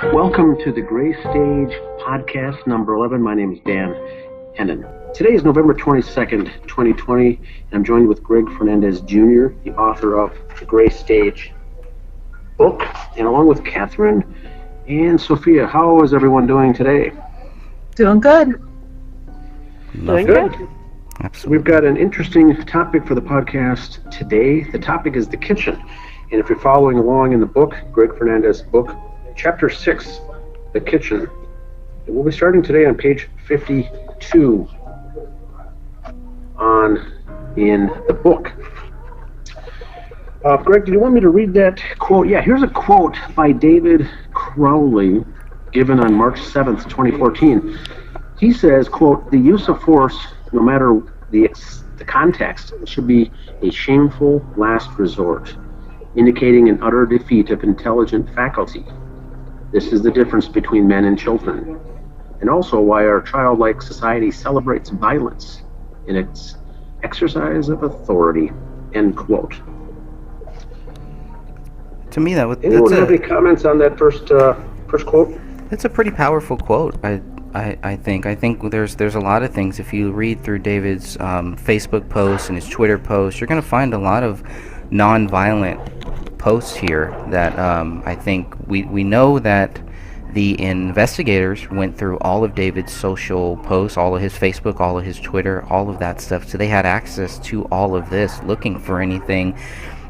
Welcome to the Gray Stage podcast number 11. My name is Dan Hennen. Today is November 22nd, 2020, and I'm joined with Greg Fernandez Jr., the author of the Gray Stage book, and along with Catherine and Sophia. How is everyone doing today? Doing good. Doing good. Absolutely. We've got an interesting topic for the podcast today. The topic is the kitchen. And if you're following along in the book, Greg Fernandez book, Chapter 6, The Kitchen. And we'll be starting today on page 52 in the book. Greg, do you want me to read that quote? Yeah, here's a quote by David Crowley given on March 7th, 2014. He says, quote, "The use of force, no matter the context, should be a shameful last resort, indicating an utter defeat of intelligent faculty. This is the difference between men and children, and also why our childlike society celebrates violence in its exercise of authority," end quote. To me, anyone have any comments on that first quote? It's a pretty powerful quote. I think there's a lot of things. If you read through David's Facebook posts and his Twitter posts, you're going to find a lot of non-violent posts here that I think we know that the investigators went through all of David's social posts, all of his Facebook, all of his Twitter, all of that stuff. So they had access to all of this, looking for anything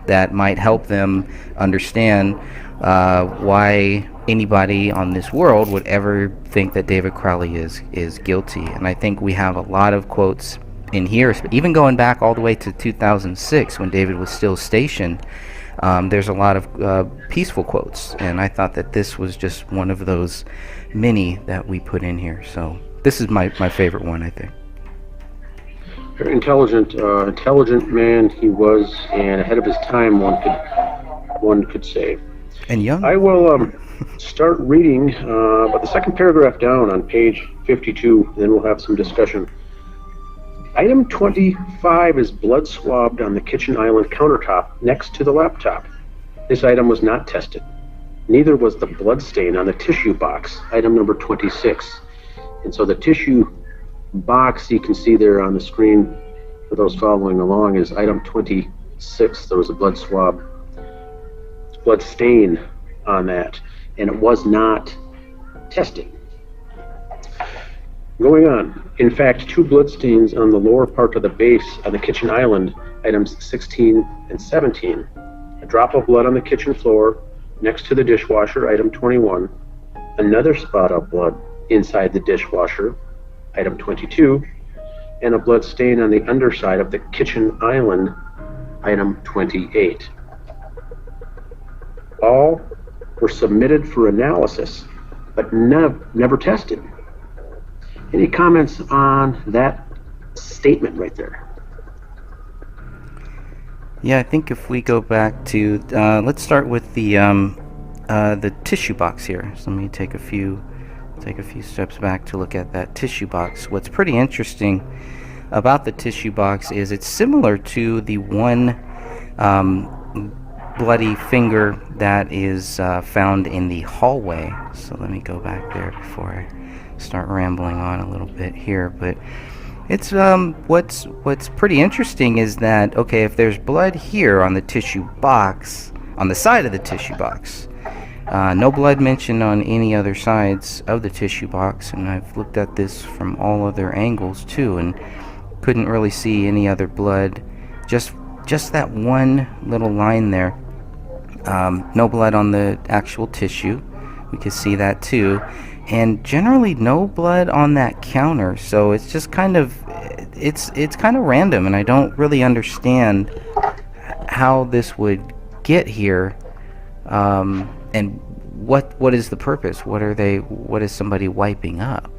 that might help them understand why anybody on this world would ever think that David Crowley is guilty. And I think we have a lot of quotes in here, even going back all the way to 2006 when David was still stationed. There's a lot of peaceful quotes, and I thought that this was just one of those many that we put in here. So this is my favorite one, I think. Very intelligent man he was, and ahead of his time, one could say. And young. I will start reading about the second paragraph down on page 52, then we'll have some discussion. Item 25 is blood swabbed on the kitchen island countertop next to the laptop. This item was not tested. Neither was the blood stain on the tissue box, item number 26. And so the tissue box you can see there on the screen for those following along is item 26. There was a blood stain on that, and it was not tested. Going on, in fact, 2 bloodstains on the lower part of the base on the kitchen island, items 16 and 17. A drop of blood on the kitchen floor next to the dishwasher, item 21. Another spot of blood inside the dishwasher, item 22. And a blood stain on the underside of the kitchen island, item 28. All were submitted for analysis, but never tested. Any comments on that statement right there? Yeah, I think if we go back to let's start with the tissue box here. So let me take a few steps back to look at that tissue box. What's pretty interesting about the tissue box is it's similar to the one bloody finger that is found in the hallway. So let me go back there before I start rambling on a little bit here. But it's what's pretty interesting is that, okay, if there's blood here on the tissue box, on the side of the tissue box, no blood mentioned on any other sides of the tissue box, and I've looked at this from all other angles too, and couldn't really see any other blood. Just that one little line there. No blood on the actual tissue. We could see that too. And generally no blood on that counter. So it's just kind of it's kind of random, and I don't really understand how this would get here. And what is the purpose? What is somebody wiping up?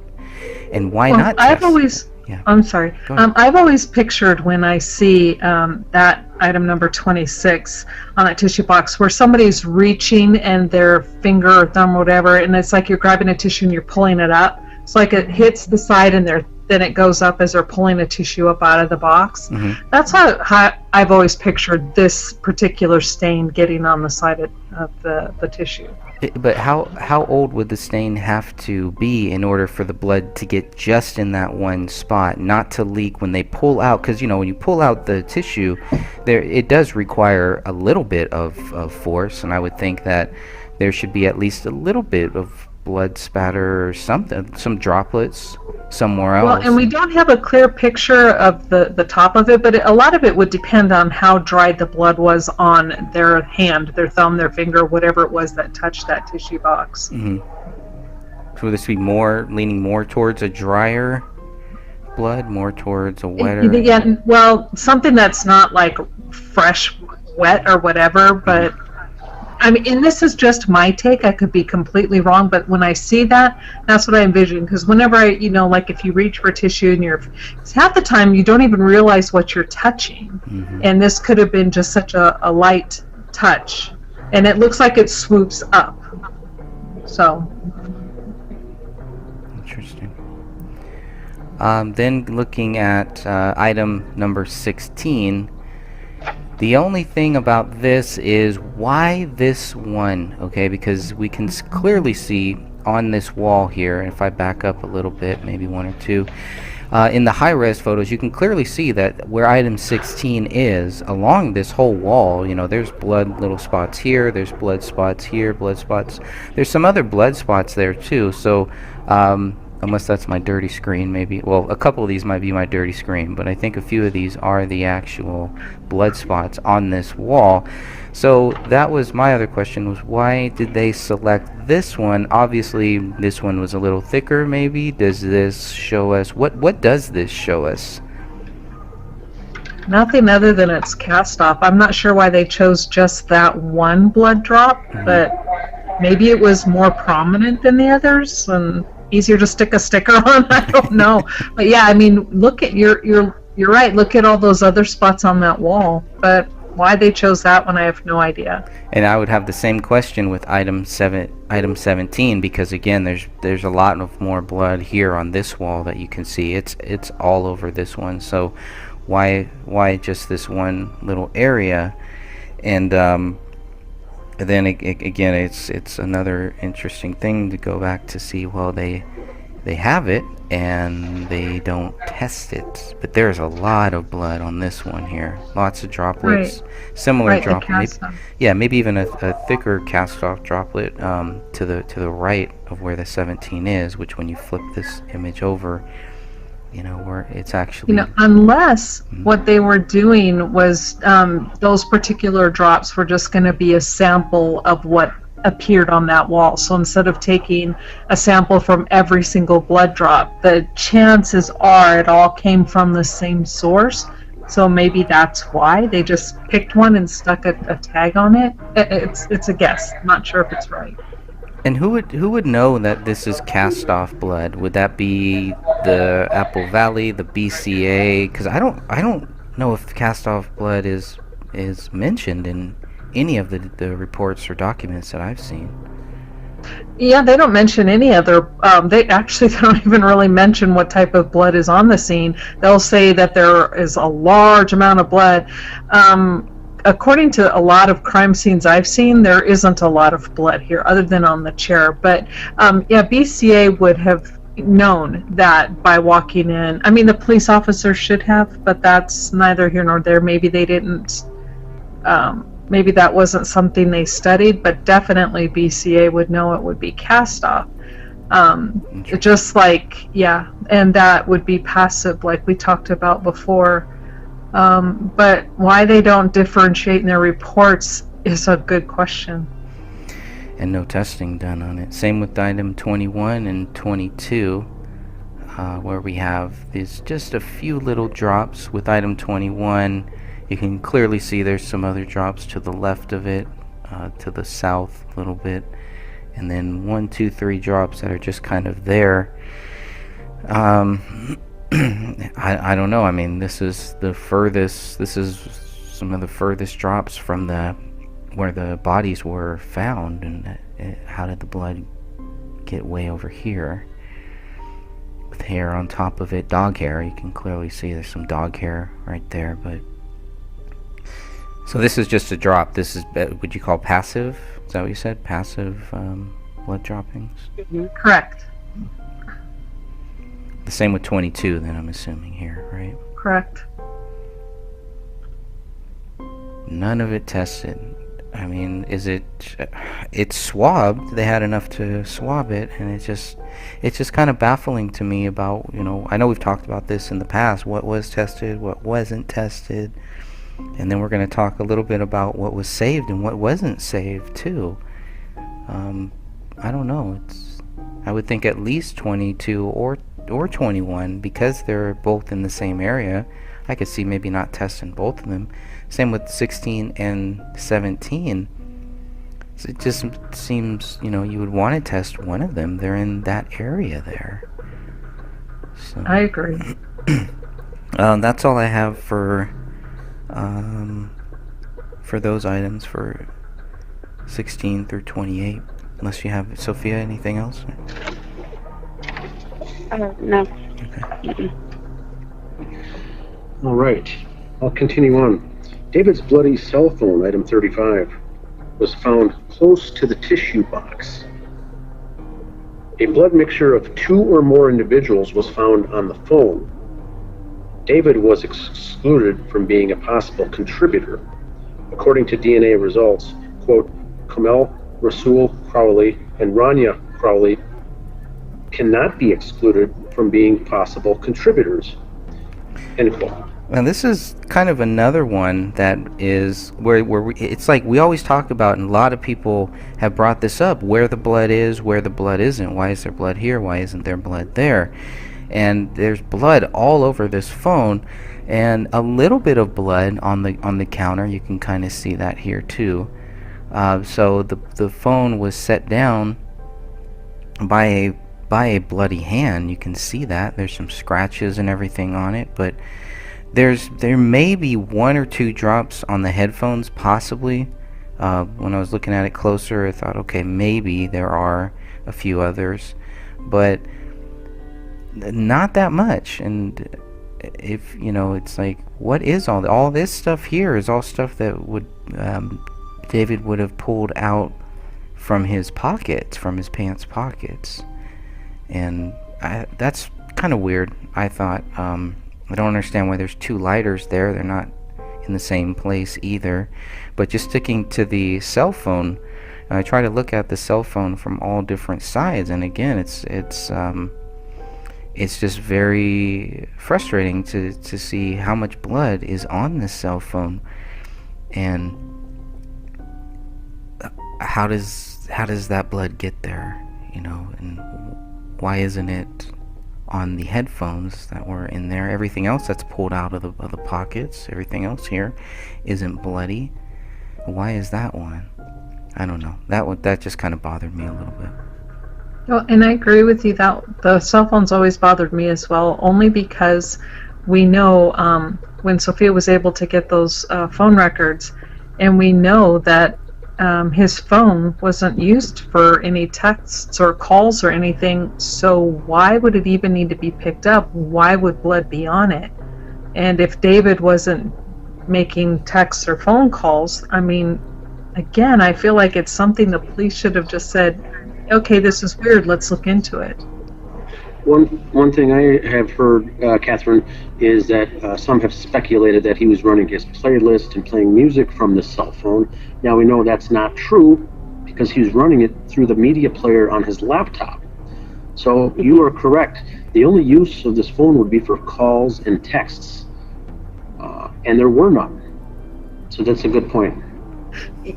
And why not test? Yeah. I'm sorry. I've always pictured when I see that item number 26 on that tissue box where somebody's reaching and their finger or thumb or whatever, and it's like you're grabbing a tissue and you're pulling it up. It's like it hits the side and their then it goes up as they're pulling a tissue up out of the box. Mm-hmm. That's how I've always pictured this particular stain getting on the side of the tissue. But how old would the stain have to be in order for the blood to get just in that one spot, not to leak when they pull out? Because when you pull out the tissue, it does require a little bit of force, and I would think that there should be at least a little bit of blood spatter or something, some droplets somewhere else. Well, and we don't have a clear picture of the top of it, but a lot of it would depend on how dry the blood was on their hand, their thumb, their finger, whatever it was that touched that tissue box. Mm-hmm. So would this be leaning more towards a drier blood, more towards a wetter? Yeah, well, something that's not like fresh, wet or whatever, but I mean, and this is just my take. I could be completely wrong, but when I see that, that's what I envision. Because whenever like if you reach for tissue and half the time you don't even realize what you're touching. Mm-hmm. And this could have been just such a light touch. And it looks like it swoops up. So. Interesting. Then looking at item number 16, the only thing about this is why this one, okay? Because we can clearly see on this wall here, and if I back up a little bit, maybe one or two, in the high-res photos, you can clearly see that where item 16 is, along this whole wall, there's blood little spots here, there's blood spots here, blood spots. There's some other blood spots there too, so unless that's my dirty screen, maybe. Well, a couple of these might be my dirty screen, but I think a few of these are the actual blood spots on this wall. So that was my other question, was why did they select this one? Obviously, this one was a little thicker, maybe. Does this show us, what does this show us? Nothing other than it's cast off. I'm not sure why they chose just that one blood drop, but maybe it was more prominent than the others and easier to stick a sticker on. I don't know, but yeah, I mean, look at you're right. Look at all those other spots on that wall, but why they chose that one, I have no idea. And I would have the same question with item 17, because again, there's a lot of more blood here on this wall that you can see. It's all over this one. So why just this one little area? And then again, it's another interesting thing to go back to see. Well, they have it and they don't test it, but there's a lot of blood on this one here. Lots of droplets, right. Similar right, droplets. Maybe even a thicker cast-off droplet to the right of where the 17 is. Which, when you flip this image over, where it's actually unless what they were doing was those particular drops were just going to be a sample of what appeared on that wall. So instead of taking a sample from every single blood drop, the chances are it all came from the same source. So maybe that's why they just picked one and stuck a tag on it. It's a guess. I'm not sure if it's right. And who would know that this is cast-off blood? Would that be the Apple Valley, the BCA? Because I don't know if cast-off blood is mentioned in any of the reports or documents that I've seen. Yeah, they don't mention any other. They don't even really mention what type of blood is on the scene. They'll say that there is a large amount of blood. According to a lot of crime scenes I've seen, there isn't a lot of blood here other than on the chair. But BCA would have known that by walking in. I mean, the police officer should have, but that's neither here nor there. Maybe they didn't. Maybe that wasn't something they studied, but definitely BCA would know it would be cast off. Just like, and that would be passive, like we talked about before. But why they don't differentiate in their reports is a good question. And no testing done on it. Same with item 21 and 22, where we have these just a few little drops. With item 21, you can clearly see there's some other drops to the left of it, to the south a little bit, and then 1, 2, 3 drops that are just kind of there. I don't know. I mean, this is the furthest. This is some of the furthest drops from where the bodies were found, and how did the blood get way over here? hair on top of it, dog hair. You can clearly see there's some dog hair right there. But so this is just a drop. This is, would you call passive? Is that what you said? Passive blood droppings? Correct. The same with 22 then, I'm assuming here, right? Correct. None of it tested. I mean, is it... It's swabbed. They had enough to swab it, and it's just kind of baffling to me about, you know, I know we've talked about this in the past, what was tested, what wasn't tested, and then we're going to talk a little bit about what was saved and what wasn't saved, too. I don't know. I would think at least 22 or 21, because they're both in the same area. I could see maybe not testing both of them. Same with 16 and 17. So it just seems, you know, you would want to test one of them. They're in that area there. So, I agree. that's all I have for those items for 16 through 28. Unless you have, Sophia, anything else? No. Okay. All right, I'll continue on. David's bloody cell phone, item 35, was found close to the tissue box. A blood mixture of 2 or more individuals was found on the phone. David was excluded from being a possible contributor. According to DNA results, quote, Kamel, Rasul Crowley, and Rania Crowley cannot be excluded from being possible contributors, end quote. Now this is kind of another one that is where it's like we always talk about, and a lot of people have brought this up, where the blood is, where the blood isn't. Why is there blood here? Why isn't there blood there? And there's blood all over this phone, and a little bit of blood on the counter. You can kind of see that here too. So the phone was set down by a bloody hand. You can see that there's some scratches and everything on it, but there may be 1 or 2 drops on the headphones, possibly. When I was looking at it closer, I thought, okay, maybe there are a few others, but not that much. And if, you know, it's like, what is all this stuff here is all stuff that would David would have pulled out from his pockets, from his pants pockets. And that's kind of weird, I thought. I don't understand why there's 2 lighters there. They're not in the same place either. But just sticking to the cell phone, I try to look at the cell phone from all different sides, and again, it's just very frustrating to see how much blood is on this cell phone, and how does that blood get there, you know, and why isn't it on the headphones that were in there? Everything else that's pulled out of the pockets, everything else here isn't bloody. Why is that one? I don't know. That just kind of bothered me a little bit. Well, and I agree with you that the cell phones always bothered me as well, only because we know when Sophia was able to get those phone records, and we know that his phone wasn't used for any texts or calls or anything, so why would it even need to be picked up? Why would blood be on it? And if David wasn't making texts or phone calls, I mean, again, I feel like it's something the police should have just said, okay, this is weird, let's look into it. One thing I have heard, Catherine, is that some have speculated that he was running his playlist and playing music from the cell phone. Now we know that's not true, because he was running it through the media player on his laptop. So you are correct. The only use of this phone would be for calls and texts, and there were none. So that's a good point.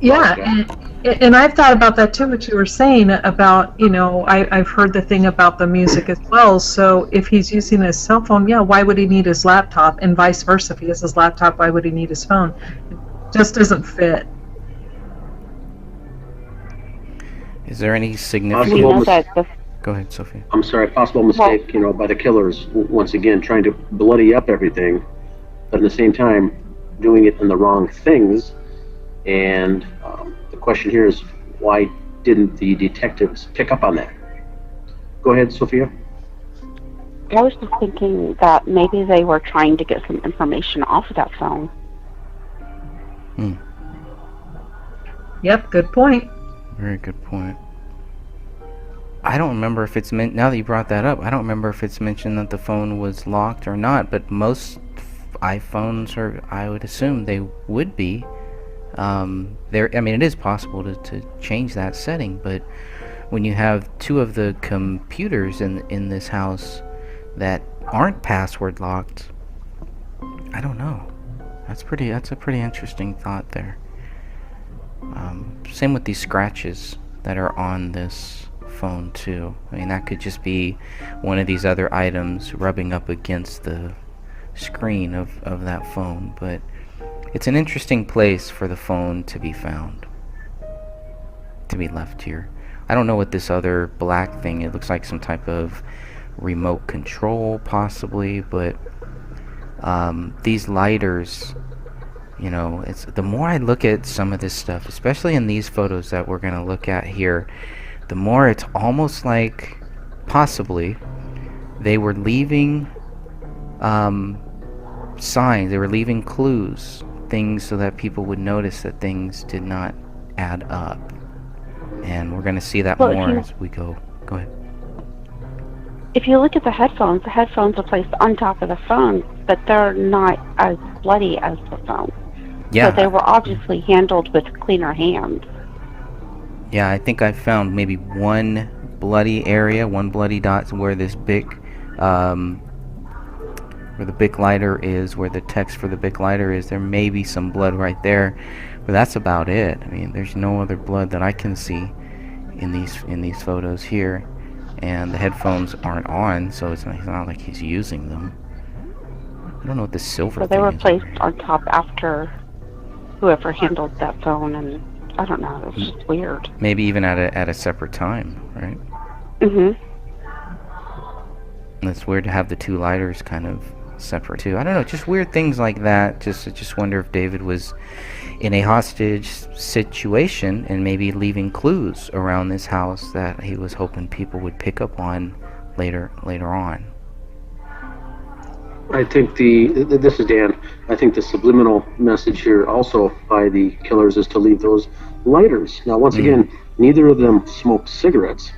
Yeah, and I've thought about that too, what you were saying about, you know, I've heard the thing about the music as well. So if he's using his cell phone, yeah, why would he need his laptop? And vice versa, if he has his laptop, why would he need his phone? It just doesn't fit. Is there any significant... Go ahead, Sophie. I'm sorry, possible mistake, you know, by the killers, once again, trying to bloody up everything, but at the same time, doing it in the wrong things. And the question here is, why didn't the detectives pick up on that? Go ahead, Sophia. I was just thinking that maybe they were trying to get some information off of that phone. Hmm. Yep, good point. Very good point. I don't remember if it's now that you brought that up, I don't remember if it's mentioned that the phone was locked or not, but most iPhones are, I would assume they would be. There, I mean, it is possible to change that setting, but when you have two of the computers in this house that aren't password locked, I don't know. That's a pretty interesting thought there. Same with these scratches that are on this phone too. I mean, that could just be one of these other items rubbing up against the screen of that phone, but it's an interesting place for the phone to be found, to be left here. I don't know what this other black thing, it looks like some type of remote control possibly, but these lighters, you know, it's the more I look at some of this stuff, especially in these photos that we're going to look at here, the more it's almost like possibly they were leaving signs, they were leaving clues, things so that people would notice that things did not add up. And we're going to see that more as we go. Go ahead. If you look at the headphones are placed on top of the phone, but they're not as bloody as the phone. Yeah. So they were obviously handled with cleaner hands. Yeah, I think I found maybe one bloody area, one bloody dot where this Bic, where the Bic lighter is, where the text for the Bic lighter is. There may be some blood right there, but that's about it. I mean, there's no other blood that I can see in these photos here, and the headphones aren't on, so it's not like he's using them. I don't know what the silver thing is. So they were placed on top after whoever handled that phone, and I don't know, it's just weird. Maybe even at a separate time, right? Mm-hmm. And it's weird to have the two lighters kind of separate too. I don't know, just weird things like that. Just wonder if David was in a hostage situation and maybe leaving clues around this house that he was hoping people would pick up on later on. I think this is Dan. I think the subliminal message here also by the killers is to leave those lighters. Now, once again, neither of them smoked cigarettes.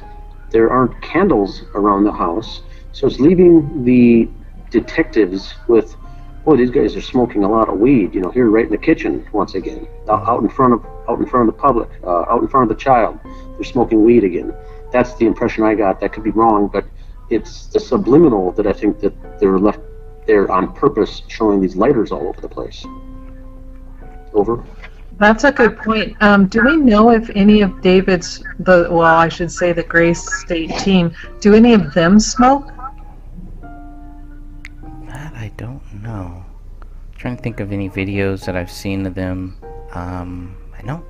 There aren't candles around the house, so it's leaving the detectives with, boy, these guys are smoking a lot of weed. You know, here right in the kitchen once again, out in front of the public, out in front of the child, they're smoking weed again. That's the impression I got. That could be wrong, but it's the subliminal that I think that they're left there on purpose, showing these lighters all over the place. Over. That's a good point. Do we know if any of David's, I should say the Grace State team, do any of them smoke? That I don't know. I'm trying to think of any videos that I've seen of them. I don't.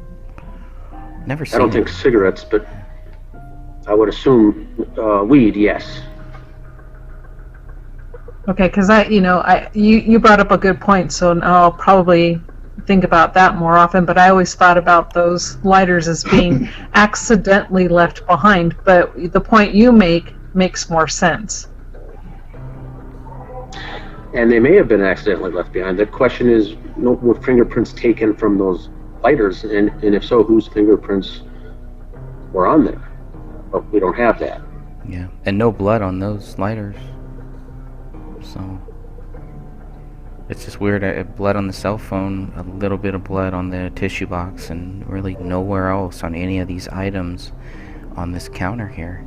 Never seen. I don't think cigarettes, but I would assume weed. Yes. Okay, because you brought up a good point, so I'll probably think about that more often, but I always thought about those lighters as being accidentally left behind, but the point you make makes more sense. And they may have been accidentally left behind. The question is, were fingerprints taken from those lighters, and if so, whose fingerprints were on there? But we don't have that. Yeah, and no blood on those lighters. So it's just weird. Blood on the cell phone, a little bit of blood on the tissue box, and really nowhere else on any of these items on this counter here.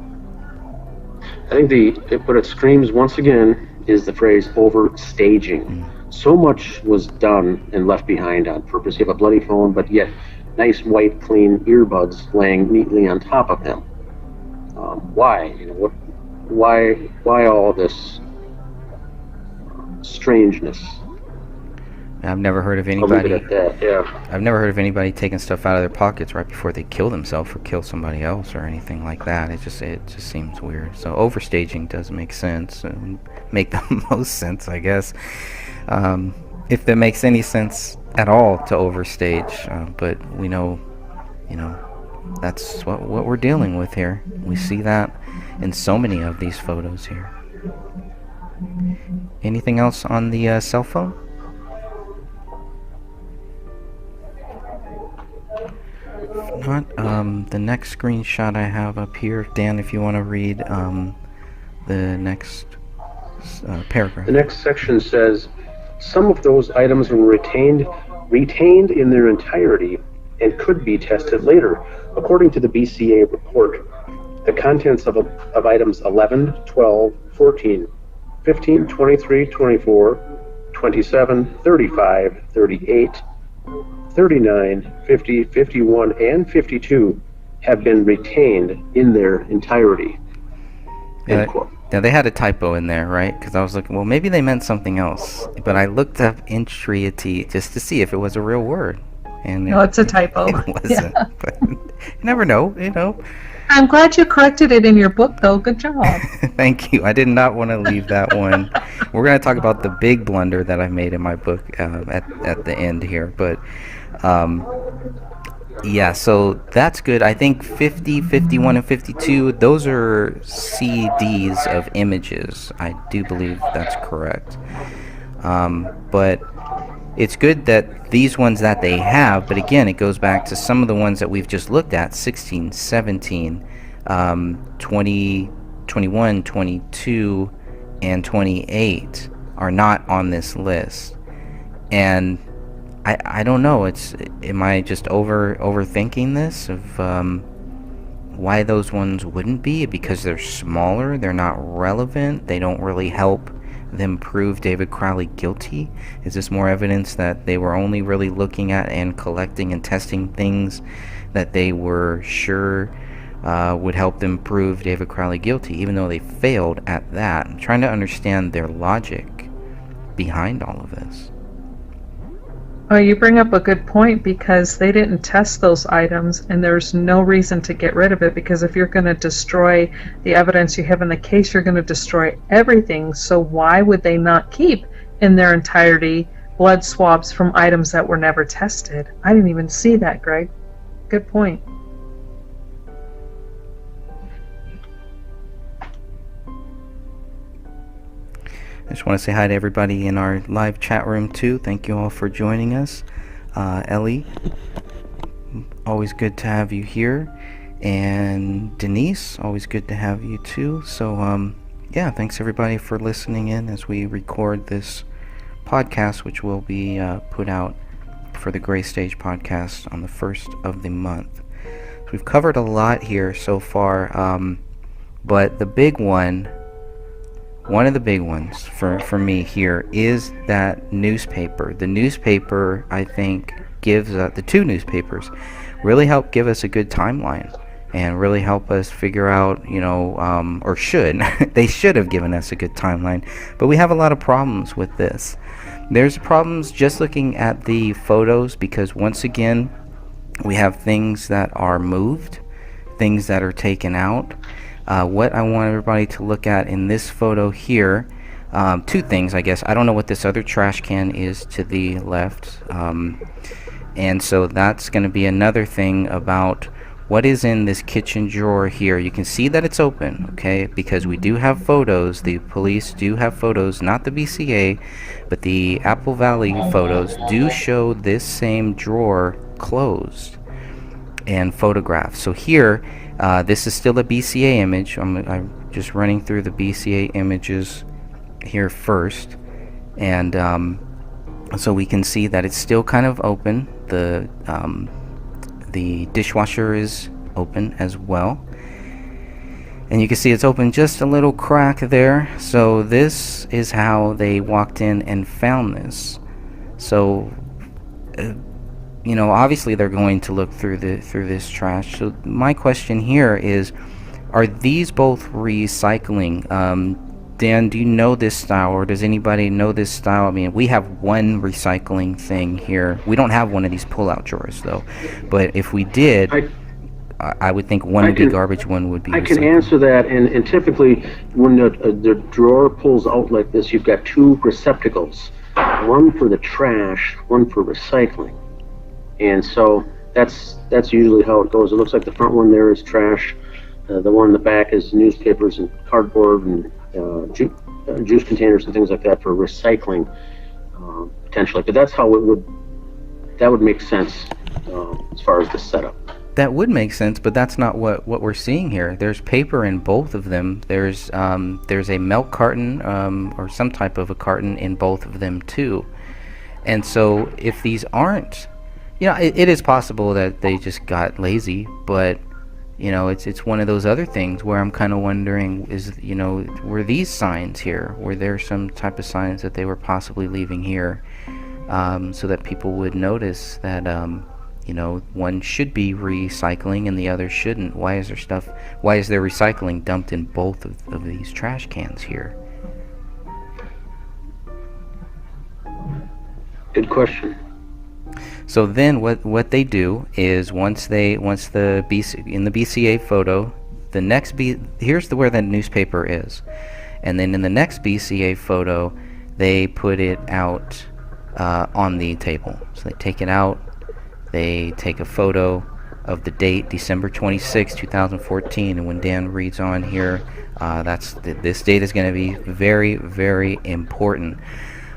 I think what it screams once again is the phrase overstaging. So much was done and left behind on purpose. You have a bloody phone, but yet nice white clean earbuds laying neatly on top of him. Why? Why all this strangeness? I've never heard of anybody. I'll leave it at that, yeah. I've never heard of anybody taking stuff out of their pockets right before they kill themselves or kill somebody else or anything like that. It just seems weird. So overstaging does make sense, make the most sense, I guess, if that makes any sense at all to overstage. But we know, that's what we're dealing with here. We see that in so many of these photos here. Anything else on the cell phone? If not, the next screenshot I have up here, Dan, if you want to read the next paragraph. The next section says, some of those items were retained in their entirety and could be tested later. According to the BCA report, the contents of items 11, 12, 14, 15, 23, 24, 27, 35, 38, 39, 50, 51, and 52 have been retained in their entirety. End quote. Now, they had a typo in there, right? Because I was looking, well, maybe they meant something else. But I looked up entirety just to see if it was a real word. And No, it's a typo. It wasn't. Yeah. But you never know, you know. I'm glad you corrected it in your book, though. Good job. Thank you. I did not want to leave that one. We're going to talk about the big blunder that I made in my book at the end here. But, yeah, so that's good. I think 50, 51, and 52, those are CDs of images. I do believe that's correct. But it's good that these ones that they have, but again, it goes back to some of the ones that we've just looked at, 16, 17, 20, 21, 22, and 28 are not on this list. And I don't know, am I just overthinking this of why those ones wouldn't be? Because they're smaller, they're not relevant, they don't really help them prove David Crowley guilty? Is this more evidence that they were only really looking at and collecting and testing things that they were sure would help them prove David Crowley guilty, even though they failed at that? I'm trying to understand their logic behind all of this. Oh, you bring up a good point, because they didn't test those items, and there's no reason to get rid of it, because if you're going to destroy the evidence you have in the case, you're going to destroy everything. So why would they not keep in their entirety blood swabs from items that were never tested? I didn't even see that, Greg. Good point. I just want to say hi to everybody in our live chat room too. Thank you all for joining us. Ellie, always good to have you here. And Denise, always good to have you too. So yeah, thanks everybody for listening in as we record this podcast, which will be put out for the Gray Stage podcast on the 1st of the month. So we've covered a lot here so far, but the big one of the big ones for me here is that newspaper. The newspaper, I think, gives the two newspapers really help give us a good timeline and really help us figure out, you know, or should they should have given us a good timeline. But we have a lot of problems with this. There's problems just looking at the photos, because once again we have things that are moved, things that are taken out. What I want everybody to look at in this photo here, two things, I guess. I don't know what this other trash can is to the left, and so that's going to be another thing about what is in this kitchen drawer here. You can see that it's open, okay, because we do have photos. The police do have photos, not the BCA, but the Apple Valley photos do show this same drawer closed and photographed. So here, this is still a BCA image. I'm just running through the BCA images here first, and so we can see that it's still kind of open. The dishwasher is open as well, and you can see it's open just a little crack there. So this is how they walked in and found this. So you know, obviously they're going to look through this trash. So my question here is, are these both recycling? Dan, do you know this style, or does anybody know this style? I mean, we have one recycling thing here. We don't have one of these pull-out drawers, though. But if we did, I would think one would be garbage, one would be recycling. I can answer that, and typically when the drawer pulls out like this, you've got two receptacles, one for the trash, one for recycling. And so that's usually how it goes. It looks like the front one there is trash. The one in the back is newspapers and cardboard and juice containers and things like that for recycling, potentially. But that's how that would make sense as far as the setup. That would make sense, but that's not what we're seeing here. There's paper in both of them. There's a milk carton or some type of a carton in both of them too. And so if these aren't, it is possible that they just got lazy, but it's one of those other things where I'm kind of wondering, were these signs here? Were there some type of signs that they were possibly leaving here so that people would notice that one should be recycling and the other shouldn't? Why is there recycling dumped in both of these trash cans here? Good question. So then what they do is once the in the BCA photo, here's where the newspaper is. And then in the next BCA photo, they put it out on the table. So they take it out. They take a photo of the date, December 26, 2014, and when Dan reads on here, this date is going to be very, very important.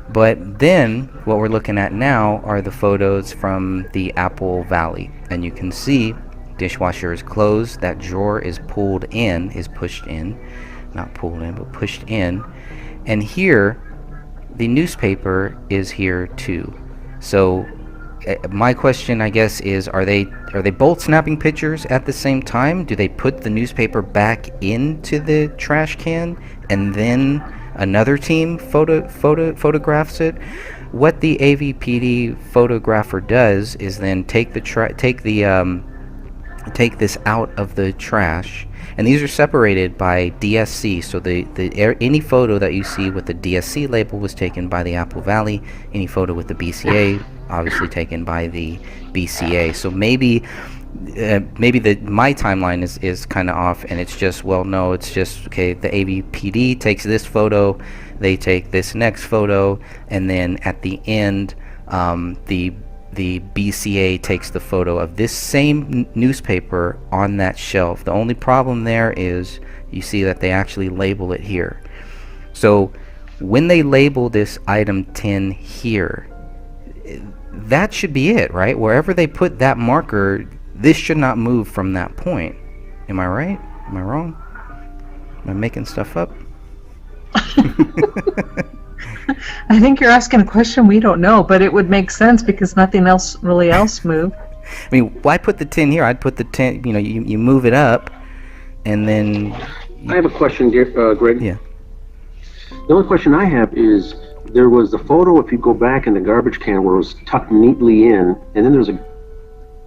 But then, what we're looking at now are the photos from the Apple Valley, and you can see dishwasher is closed, that drawer is pushed in, not pulled in, but pushed in, and here, the newspaper is here too. So my question, I guess, is are they both snapping pictures at the same time? Do they put the newspaper back into the trash can and then another team photographs it? What the AVPD photographer does is then take this out of the trash, and these are separated by DSC. So any photo that you see with the DSC label was taken by the Apple Valley. Any photo with the BCA obviously taken by the BCA. So maybe my timeline is kind of off, and it's just, it's just, okay, the AVPD takes this photo, they take this next photo, and then at the end the BCA takes the photo of this same newspaper on that shelf. The only problem there is you see that they actually label it here. So when they label this item 10 here, that should be it, right? Wherever they put that marker, this should not move from that point. Am I right? Am I wrong? Am I making stuff up? I think you're asking a question we don't know, but it would make sense because nothing else moved. I mean, why put the 10 here? I'd put the 10, you move it up, and then... I have a question, dear, Greg. Yeah. The only question I have is, there was the photo, if you go back in the garbage can, where it was tucked neatly in, and then there's a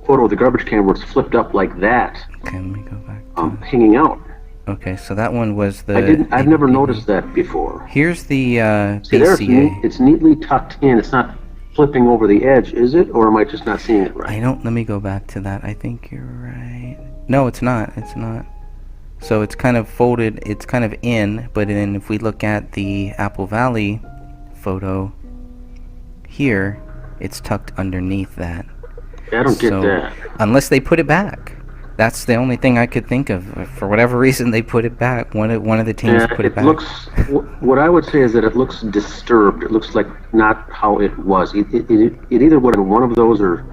photo of the garbage can where it's flipped up like that. Okay, let me go back. Hanging out. Okay, so that one was the... I've never noticed that before. Here's the See, there BCA. it's neatly tucked in. It's not flipping over the edge, is it? Or am I just not seeing it right? Let me go back to that. I think you're right. No, it's not. It's not. So it's kind of folded. It's kind of in, but then if we look at the Apple Valley photo here, it's tucked underneath that. I don't get that. Unless they put it back. That's the only thing I could think of. For whatever reason, they put it back. One of the teams put it back. What I would say is that it looks disturbed. It looks like not how it was. It either would have been one of those or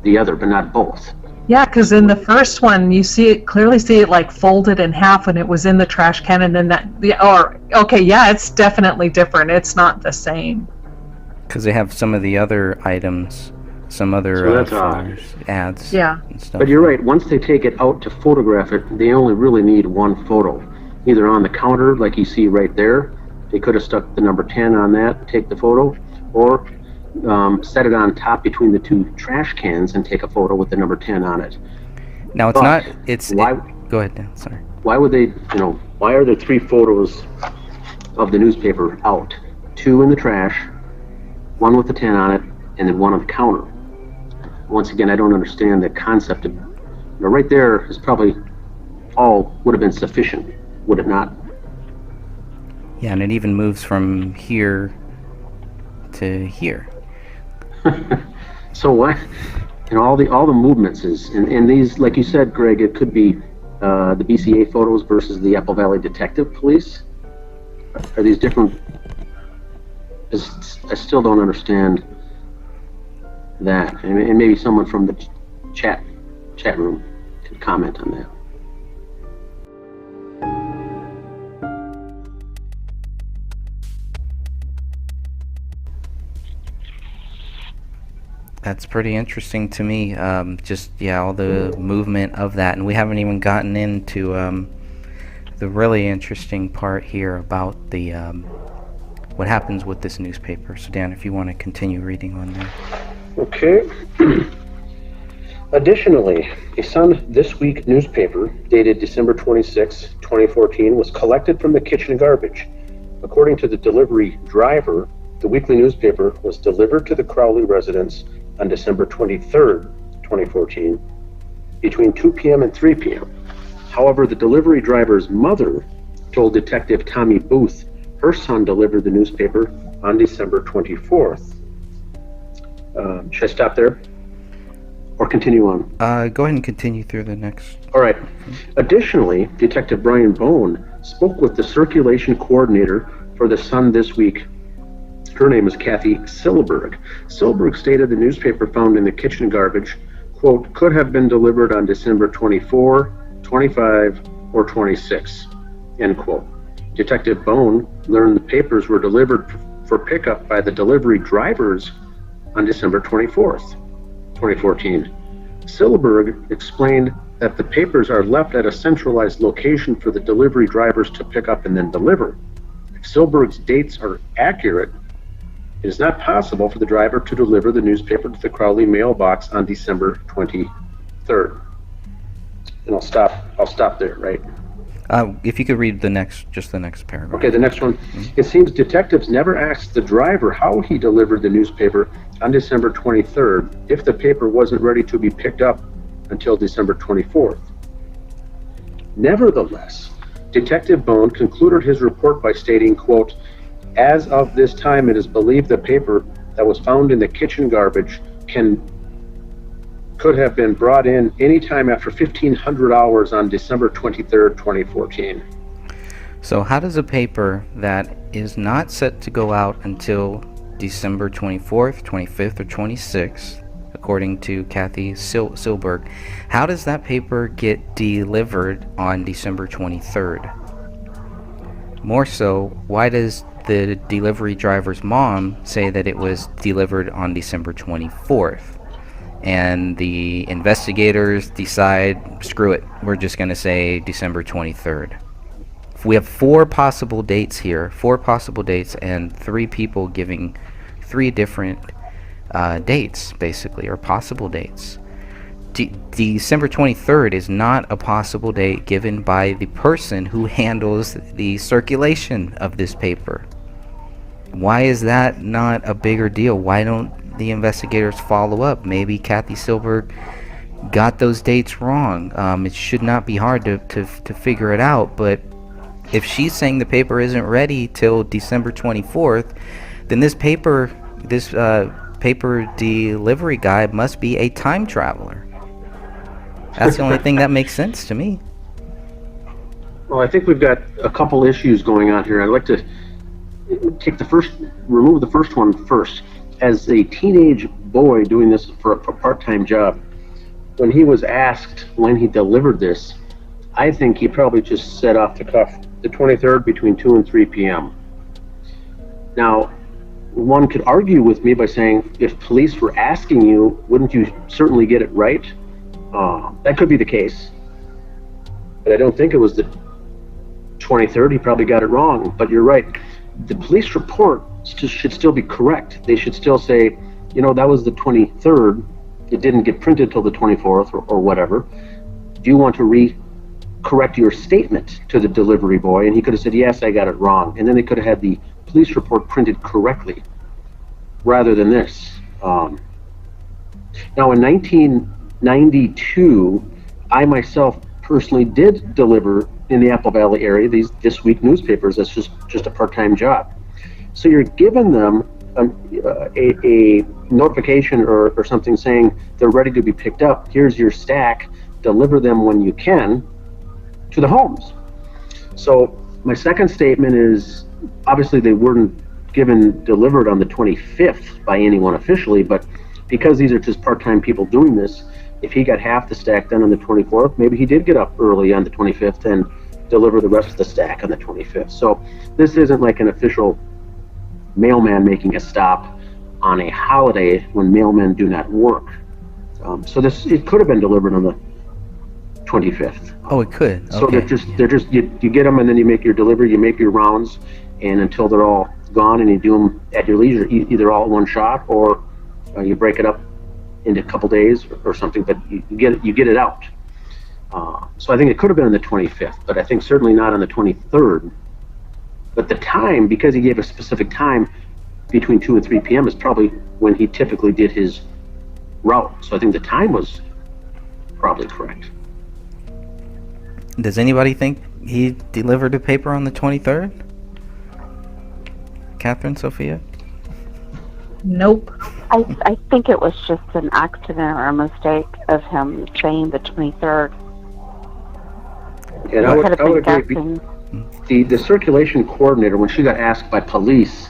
the other, but not both. Yeah, because in the first one, you clearly see it like folded in half when it was in the trash can, and then it's definitely different. It's not the same. Because they have some of the other items. Some other ads and stuff. But you're right, once they take it out to photograph it, they only really need one photo. Either on the counter, like you see right there, they could have stuck the number 10 on that, take the photo, or set it on top between the two trash cans and take a photo with the number 10 on it. Now go ahead, Dan, sorry. Why would they, why are there 3 photos of the newspaper out? 2 in the trash, 1 with the 10 on it, and then 1 on the counter. Once again, I don't understand the concept of, right there is probably all would have been sufficient, would it not? Yeah, and it even moves from here to here. So why, all the movements is, and these, like you said, Greg, it could be the BCA photos versus the Apple Valley Detective Police. are these different? I still don't understand that, and maybe someone from the chat room could comment on that. That's pretty interesting to me. Just all the movement of that, and we haven't even gotten into the really interesting part here about the what happens with this newspaper. So Dan, if you want to continue reading on there. Okay. Additionally, a Sun This Week newspaper dated December 26, 2014 was collected from the kitchen garbage. According to the delivery driver, the weekly newspaper was delivered to the Crowley residence on December 23rd, 2014, between 2 p.m. and 3 p.m. However, the delivery driver's mother told Detective Tommy Booth her son delivered the newspaper on December 24th. Should I stop there? Or continue on? Go ahead and continue through the next. All right. Additionally, Detective Brian Bone spoke with the circulation coordinator for the Sun This Week. Her name is Kathy Silberg. Silberg stated the newspaper found in the kitchen garbage, quote, could have been delivered on December 24, 25, or 26, end quote. Detective Bone learned the papers were delivered for pickup by the delivery drivers on December 24th, 2014. Silberg explained that the papers are left at a centralized location for the delivery drivers to pick up and then deliver. If Silberg's dates are accurate, it is not possible for the driver to deliver the newspaper to the Crowley mailbox on December 23rd. And I'll stop there, right? If you could read the next paragraph. Okay, the next one. It seems detectives never asked the driver how he delivered the newspaper on December 23rd if the paper wasn't ready to be picked up until December 24th. Nevertheless, Detective Bone concluded his report by stating, quote, as of this time, it is believed the paper that was found in the kitchen garbage could have been brought in any time after 1500 hours on December 23rd, 2014. So how does a paper that is not set to go out until December 24th, 25th, or 26th, according to Kathy Silberg, how does that paper get delivered on December 23rd? More so, why does the delivery driver's mom say that it was delivered on December 24th? And the investigators decide, screw it, we're just going to say December 23rd. We have four possible dates here, and three people giving three different dates, basically, or possible dates. December 23rd is not a possible date given by the person who handles the circulation of this paper. Why is that not a bigger deal? Why don't the investigators follow up? Maybe Kathy Silberg got those dates wrong. It should not be hard to figure it out, but if she's saying the paper isn't ready till December 24th, then this paper delivery guy must be a time traveler. That's the only thing that makes sense to me. Well, I think we've got a couple issues going on here. I'd like to remove the first one first. As a teenage boy doing this for a part-time job, when he was asked when he delivered this, I think he probably just said off the cuff, the 23rd between 2 and 3 p.m. Now, one could argue with me by saying, if police were asking you, wouldn't you certainly get it right? That could be the case. But I don't think it was the 23rd. He probably got it wrong. But you're right. The police report should still be correct. They should still say, that was the 23rd. It didn't get printed till the 24th or whatever. Do you want to correct your statement to the delivery boy? And he could have said, yes, I got it wrong. And then they could have had the police report printed correctly rather than this. Now, in 1992, I myself personally did deliver in the Apple Valley area these This Week newspapers. That's just a part-time job. So you're giving them a notification or something saying they're ready to be picked up. Here's your stack. Deliver them when you can to the homes. So my second statement is obviously they weren't delivered on the 25th by anyone officially, but because these are just part-time people doing this, if he got half the stack done on the 24th, maybe he did get up early on the 25th and deliver the rest of the stack on the 25th. So this isn't like an official mailman making a stop on a holiday when mailmen do not work. So it could have been delivered on the 25th. Oh, it could. So Okay. they're just you get them and then you make your delivery, you make your rounds, and until they're all gone, and you do them at your leisure, either all at one shot or you break it up into a couple days or something. But you get it out. So I think it could have been on the 25th, but I think certainly not on the 23rd. But the time, because he gave a specific time between 2 and 3 p.m., is probably when he typically did his route. So I think the time was probably correct. Does anybody think he delivered a paper on the 23rd? Catherine, Sophia? Nope. I think it was just an accident or a mistake of him saying the 23rd. And Could have I would been agree. guessing. The circulation coordinator, when she got asked by police,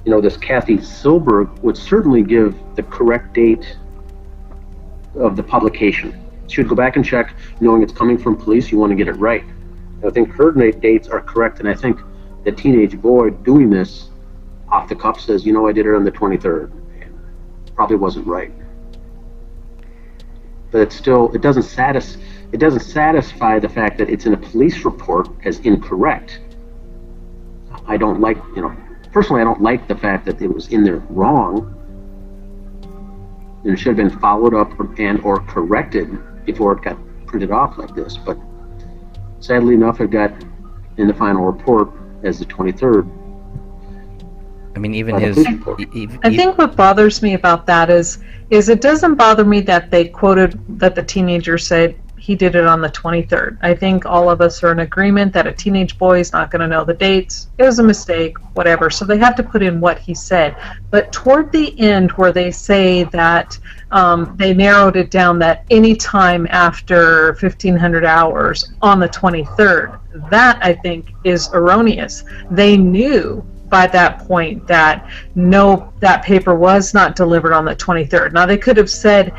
this Kathy Silberg would certainly give the correct date of the publication. She would go back and check, knowing it's coming from police, you want to get it right. I think her dates are correct, and I think the teenage boy doing this off the cuff says, I did it on the 23rd. Probably wasn't right. But it doesn't satisfy the fact that it's in a police report as incorrect. I don't like, personally I don't like the fact that it was in there wrong. And it should have been followed up and or corrected before it got printed off like this. But sadly enough, it got in the final report as the 23rd. I mean, even By the his... police report. I think what bothers me about that is it doesn't bother me that they quoted that the teenager said he did it on the 23rd. I think all of us are in agreement that a teenage boy is not going to know the dates. It was a mistake, whatever. So they have to put in what he said. But toward the end, where they say that they narrowed it down that any time after 1500 hours on the 23rd, that I think is erroneous. They knew by that point that that paper was not delivered on the 23rd. Now they could have said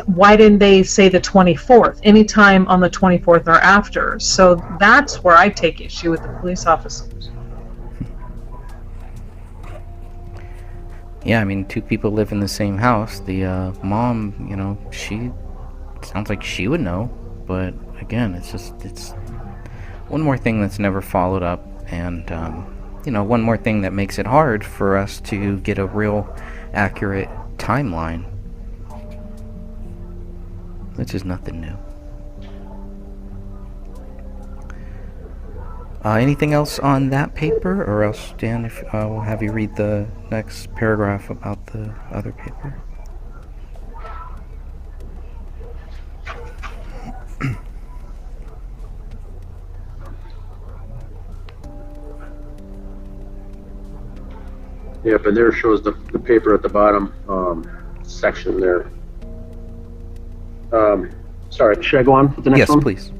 why didn't they say the 24th? Anytime on the 24th or after. So that's where I take issue with the police officers. Yeah, I mean, two people live in the same house. The mom, she sounds like she would know, but again, it's one more thing that's never followed up, and one more thing that makes it hard for us to get a real accurate timeline. Which is nothing new. Anything else on that paper, or else, Dan, if we'll have you read the next paragraph about the other paper. Yep, and there shows the paper at the bottom section there. Sorry, should I go on with the next one? Yes, please.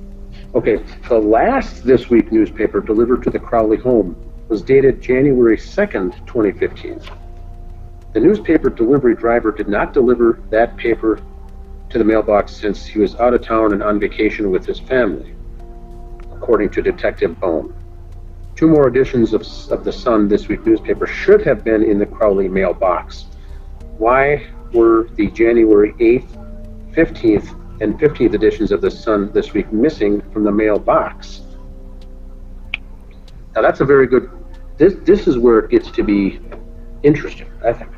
Okay, the last This Week newspaper delivered to the Crowley home was dated January 2nd, 2015. The newspaper delivery driver did not deliver that paper to the mailbox since he was out of town and on vacation with his family, according to Detective Bone. 2 more editions of the Sun This Week newspaper should have been in the Crowley mailbox. Why were the January 8th, 15th, and 15th editions of the Sun This Week missing from the mailbox? Now that's a very good, this is where it gets to be interesting, I think.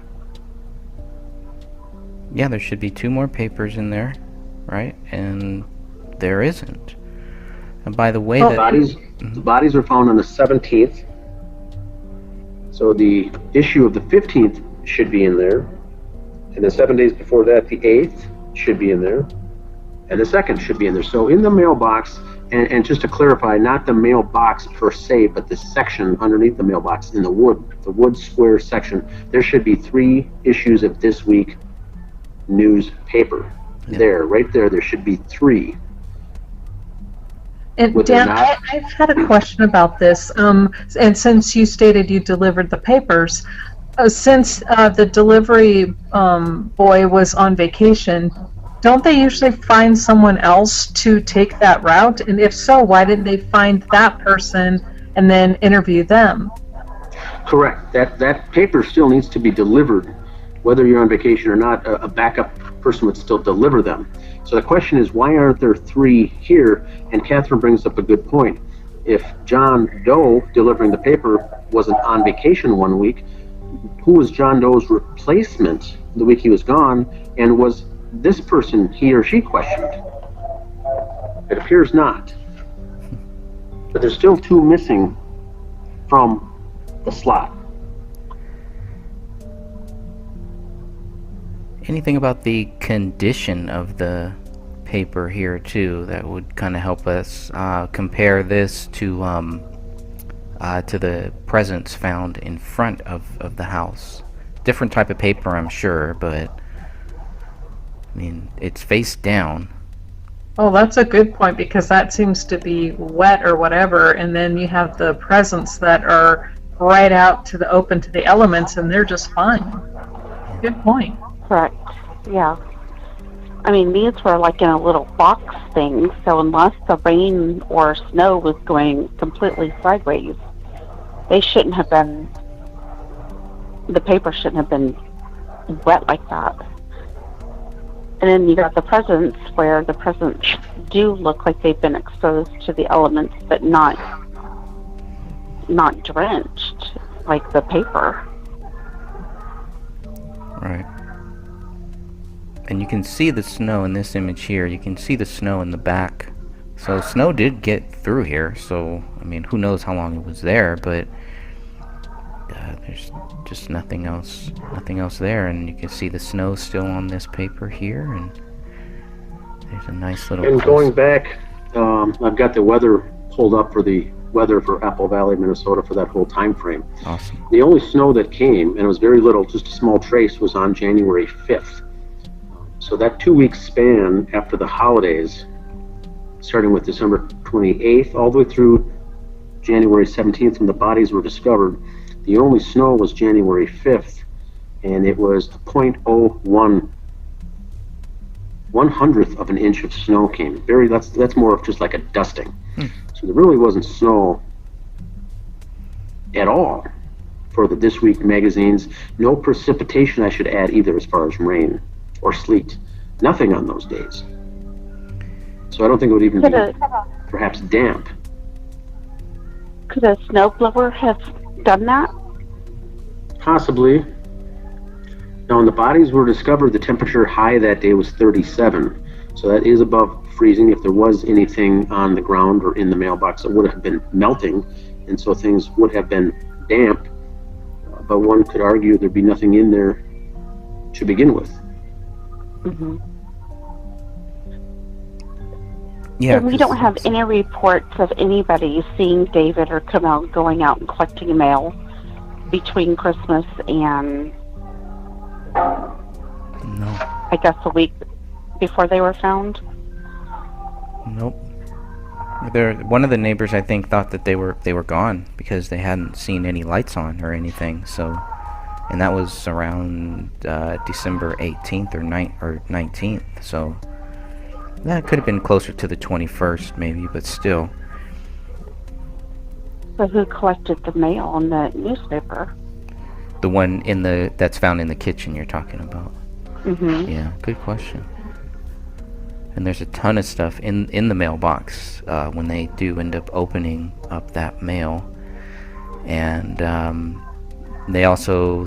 Yeah, there should be 2 more papers in there, right? And there isn't. And by the way, The bodies were found on the 17th. So the issue of the 15th should be in there. And then 7 days before that, the 8th should be in there. And the 2nd should be in there. So in the mailbox, and just to clarify, not the mailbox per se, but the section underneath the mailbox in the wood square section, there should be 3 issues of This Week newspaper. Yeah. There should be 3. And Would there Dan, not? I've had a question about this. And since you stated you delivered the papers, since the delivery boy was on vacation, don't they usually find someone else to take that route? And if so, why didn't they find that person and then interview them? Correct. That paper still needs to be delivered. Whether you're on vacation or not, a backup person would still deliver them. So the question is, why aren't there 3 here? And Catherine brings up a good point. If John Doe delivering the paper wasn't on vacation one week, who was John Doe's replacement the week he was gone? And was this person he or she questioned? It appears not. But there's still 2 missing from the slot. Anything about the condition of the paper here too that would kind of help us compare this to the presents found in front of the house? Different type of paper, I'm sure, but I mean, it's face down. Oh, that's a good point, because that seems to be wet or whatever, and then you have the presents that are right out to the open to the elements, and they're just fine. Good point. Correct. Yeah. I mean, these were like in a little box thing, so unless the rain or snow was going completely sideways, they shouldn't have been, the paper shouldn't have been wet like that. And then you got the presents where the presents do look like they've been exposed to the elements, but not drenched like the paper. Right. And you can see the snow in this image here. You can see the snow in the back. So snow did get through here. So, I mean, who knows how long it was there, but there's just nothing else there. And you can see the snow still on this paper here. And there's a nice little... And going back, I've got the weather pulled up for the weather for Apple Valley, Minnesota for that whole time frame. Awesome. The only snow that came, and it was very little, just a small trace, was on January 5th. So that 2-week span after the holidays, starting with December 28th all the way through January 17th when the bodies were discovered, the only snow was January 5th, and it was 0.01 1/100th of an inch of snow came. That's more of just like a dusting. So there really wasn't snow at all for the This Week magazines. No precipitation, I should add, either, as far as rain or sleet. Nothing on those days. So I don't think it would even be perhaps damp. Could a snowblower have done that? Possibly. Now, when the bodies were discovered, the temperature high that day was 37. So that is above freezing. If there was anything on the ground or in the mailbox, it would have been melting, and so things would have been damp. But one could argue there'd be nothing in there to begin with. Mm-hmm. Yeah. And we don't have any reports of anybody seeing David or Camille going out and collecting mail between Christmas and No. I guess a week before they were found. Nope. One of the neighbors, I think, thought that they were gone because they hadn't seen any lights on or anything. So, and that was around December 18th or 19th. So that could have been closer to the 21st, maybe, but still. So who collected the mail in the newspaper? The one that's found in the kitchen you're talking about. Mm-hmm. Yeah, good question. And there's a ton of stuff in the mailbox when they do end up opening up that mail. And they also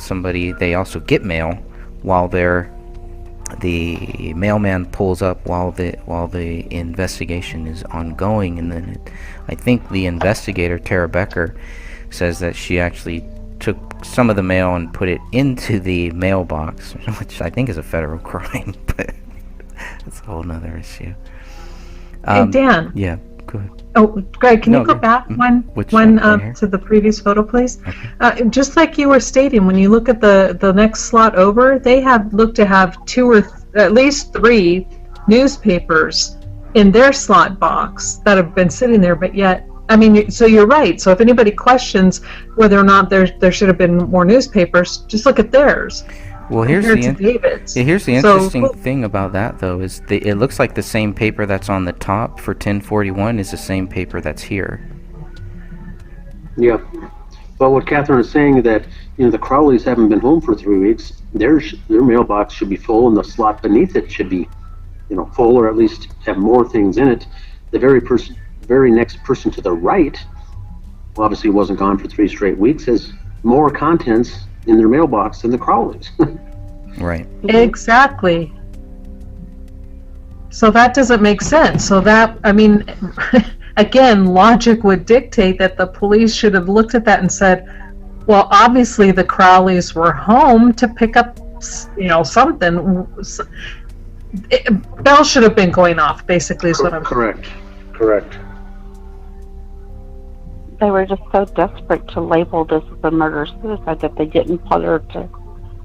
get mail while the mailman pulls up while the investigation is ongoing. And then I think the investigator, Tara Becker, says that she actually took some of the mail and put it into the mailbox, which I think is a federal crime, but that's a whole nother issue. Hey, Dan. Yeah, go ahead. Oh, Greg, can you go back one right to the previous photo, please? Okay. Just like you were stating, when you look at the next slot over, they look to have 2 or at least 3 newspapers in their slot box that have been sitting there, but yet, I mean, so you're right. So if anybody questions whether or not there should have been more newspapers, just look at theirs. Well, here's compared to David's. here's the So- interesting thing about that, though, is it looks like the same paper that's on the top for 1041 is the same paper that's here. Yeah. But what Catherine is saying is that, the Crowleys haven't been home for 3 weeks. Their mailbox should be full, and the slot beneath it should be, full, or at least have more things in it. The very next person to the right, who obviously wasn't gone for 3 straight weeks, has more contents in their mailbox than the Crowleys. Right. Exactly. So that doesn't make sense. So that, I mean, again, logic would dictate that the police should have looked at that and said, well, obviously the Crowleys were home to pick up, something. Bell should have been going off, basically, is what I'm saying. Correct. They were just so desperate to label this as a murder-suicide that they didn't bother to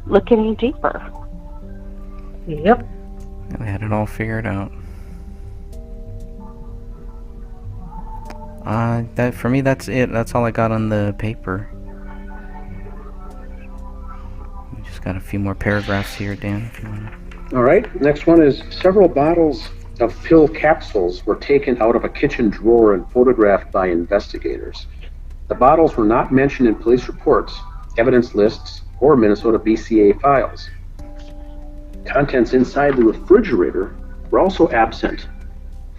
look any deeper. Yep. They had it all figured out. For me, that's it. That's all I got on the paper. We just got a few more paragraphs here, Dan, if you want to. All right. Next one is several bottles of pill capsules were taken out of a kitchen drawer and photographed by investigators. The bottles were not mentioned in police reports, evidence lists, or Minnesota BCA files. Contents inside the refrigerator were also absent